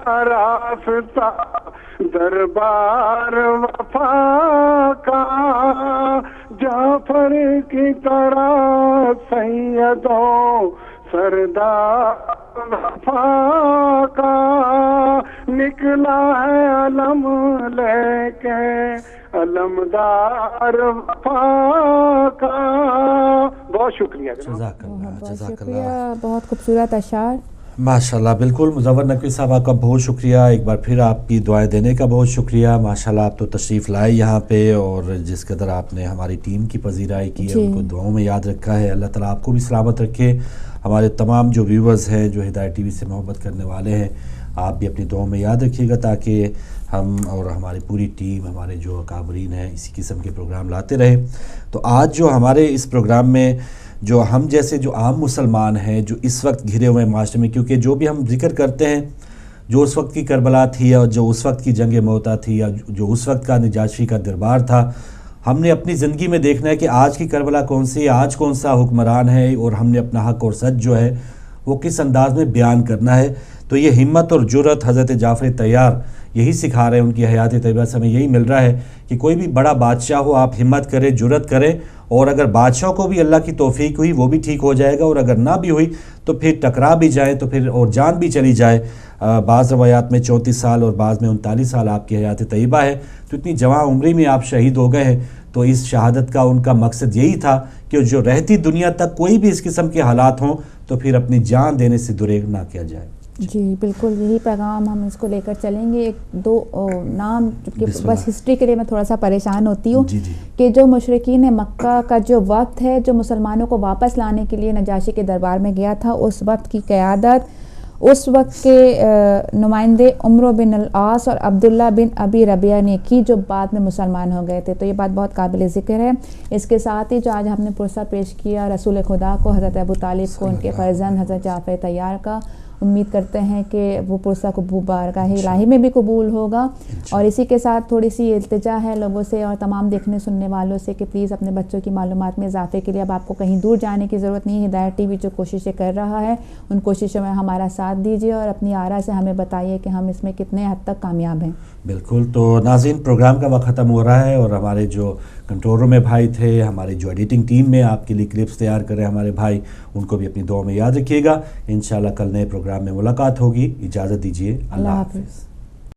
آراستہ دربار وفا کا جعفر کی طرح سیدوں سردار وفا کا نکلا ہے علم لے کے علمدار وفا کا. بہت شکریہ. جزاک اللہ. بہت خوبصورت اشعار. ماشاءاللہ. بالکل مظفر نقوی صاحب آپ کا بہت شکریہ. ایک بار پھر آپ کی دعائیں دینے کا بہت شکریہ. ماشاءاللہ آپ تو تشریف لائے یہاں پہ اور جس قدر آپ نے ہماری ٹیم کی پذیرائی کی ہے ان کو دعاؤں میں یاد رکھا ہے. اللہ تعالیٰ آپ کو بھی سلامت رکھے. ہمارے تمام جو ویورز ہیں جو ہدایت ٹی وی سے محبت کرنے والے ہیں آپ بھی اپنی دعاؤں میں یاد رکھیے گا تاکہ ہم اور ہماری پوری ٹیم ہمارے جو اکابرین ہیں اسی قسم کے پروگرام لاتے رہیں. تو آج جو ہمارے اس پروگرام میں جو ہم جیسے جو عام مسلمان ہیں جو اس وقت گھرے ہوئے معاشرے میں، کیونکہ جو بھی ہم ذکر کرتے ہیں جو اس وقت کی کربلا تھی اور جو اس وقت کی جنگ موتا تھی یا جو اس وقت کا نجاشی کا دربار تھا، ہم نے اپنی زندگی میں دیکھنا ہے کہ آج کی کربلا کون سی، آج کون سا حکمران ہے اور ہم نے اپنا حق اور سچ جو ہے وہ کس انداز میں بیان کرنا ہے. تو یہ ہمت اور جرأت حضرت جعفر طیار یہی سکھا رہے ہیں. ان کی حیات طیبہ سے ہمیں یہی مل رہا ہے کہ کوئی بھی بڑا بادشاہ ہو آپ ہمت کریں، جرأت کریں، اور اگر بادشاہ کو بھی اللہ کی توفیق ہوئی وہ بھی ٹھیک ہو جائے گا، اور اگر نہ بھی ہوئی تو پھر ٹکرا بھی جائیں تو پھر اور جان بھی چلی جائے. بعض روایات میں 34 سال اور بعض میں 39 سال آپ کی حیات طیبہ ہے. تو اتنی جوان عمری میں آپ شہید ہو گئے ہیں. تو اس شہادت کا ان کا مقصد یہی تھا کہ جو رہتی دنیا تک کوئی بھی اس قسم کے حالات ہوں تو پھر اپنی جان دینے سے دریغ نہ کیا جائے. جی بالکل یہی پیغام ہم اس کو لے کر چلیں گے. ایک دو نام بس ہسٹری کے لیے میں تھوڑا سا پریشان ہوتی ہوں کہ جو مشرکین مکہ کا جو وقت ہے جو مسلمانوں کو واپس لانے کے لیے نجاشی کے دربار میں گیا تھا، اس وقت کی قیادت اس وقت کے نمائندے عمرو بن العاص اور عبداللہ بن ابی ربیعہ نے کی جو بعد میں مسلمان ہو گئے تھے. تو یہ بات بہت قابل ذکر ہے. اس کے ساتھ ہی جو آج ہم نے پرسہ پیش کیا رسول خدا کو، حضرت ابو طالب کو، ان کے فرزند حضرت جعفر طیار کا، امید کرتے ہیں کہ وہ پرسہ قبول بارگاہ الہی میں بھی قبول ہوگا. اور اسی کے ساتھ تھوڑی سی التجا ہے لوگوں سے اور تمام دیکھنے سننے والوں سے کہ پلیز اپنے بچوں کی معلومات میں اضافے کے لیے اب آپ کو کہیں دور جانے کی ضرورت نہیں. ہدایت ٹی وی جو کوششیں کر رہا ہے ان کوششوں میں ہمارا ساتھ دیجیے اور اپنی آرا سے ہمیں بتائیے کہ ہم اس میں کتنے حد تک کامیاب ہیں. بالکل. تو ناظرین پروگرام کا وقت ختم ہو رہا ہے اور ہمارے جو کنٹرول روم میں بھائی تھے، ہماری جو ایڈیٹنگ ٹیم میں آپ کے لیے کلپس تیار کر رہے ہیں ہمارے بھائی، ان کو بھی اپنی دعاؤں میں یاد رکھیے گا. انشاءاللہ کل نئے پروگرام میں ملاقات ہوگی. اجازت دیجیے. اللہ حافظ.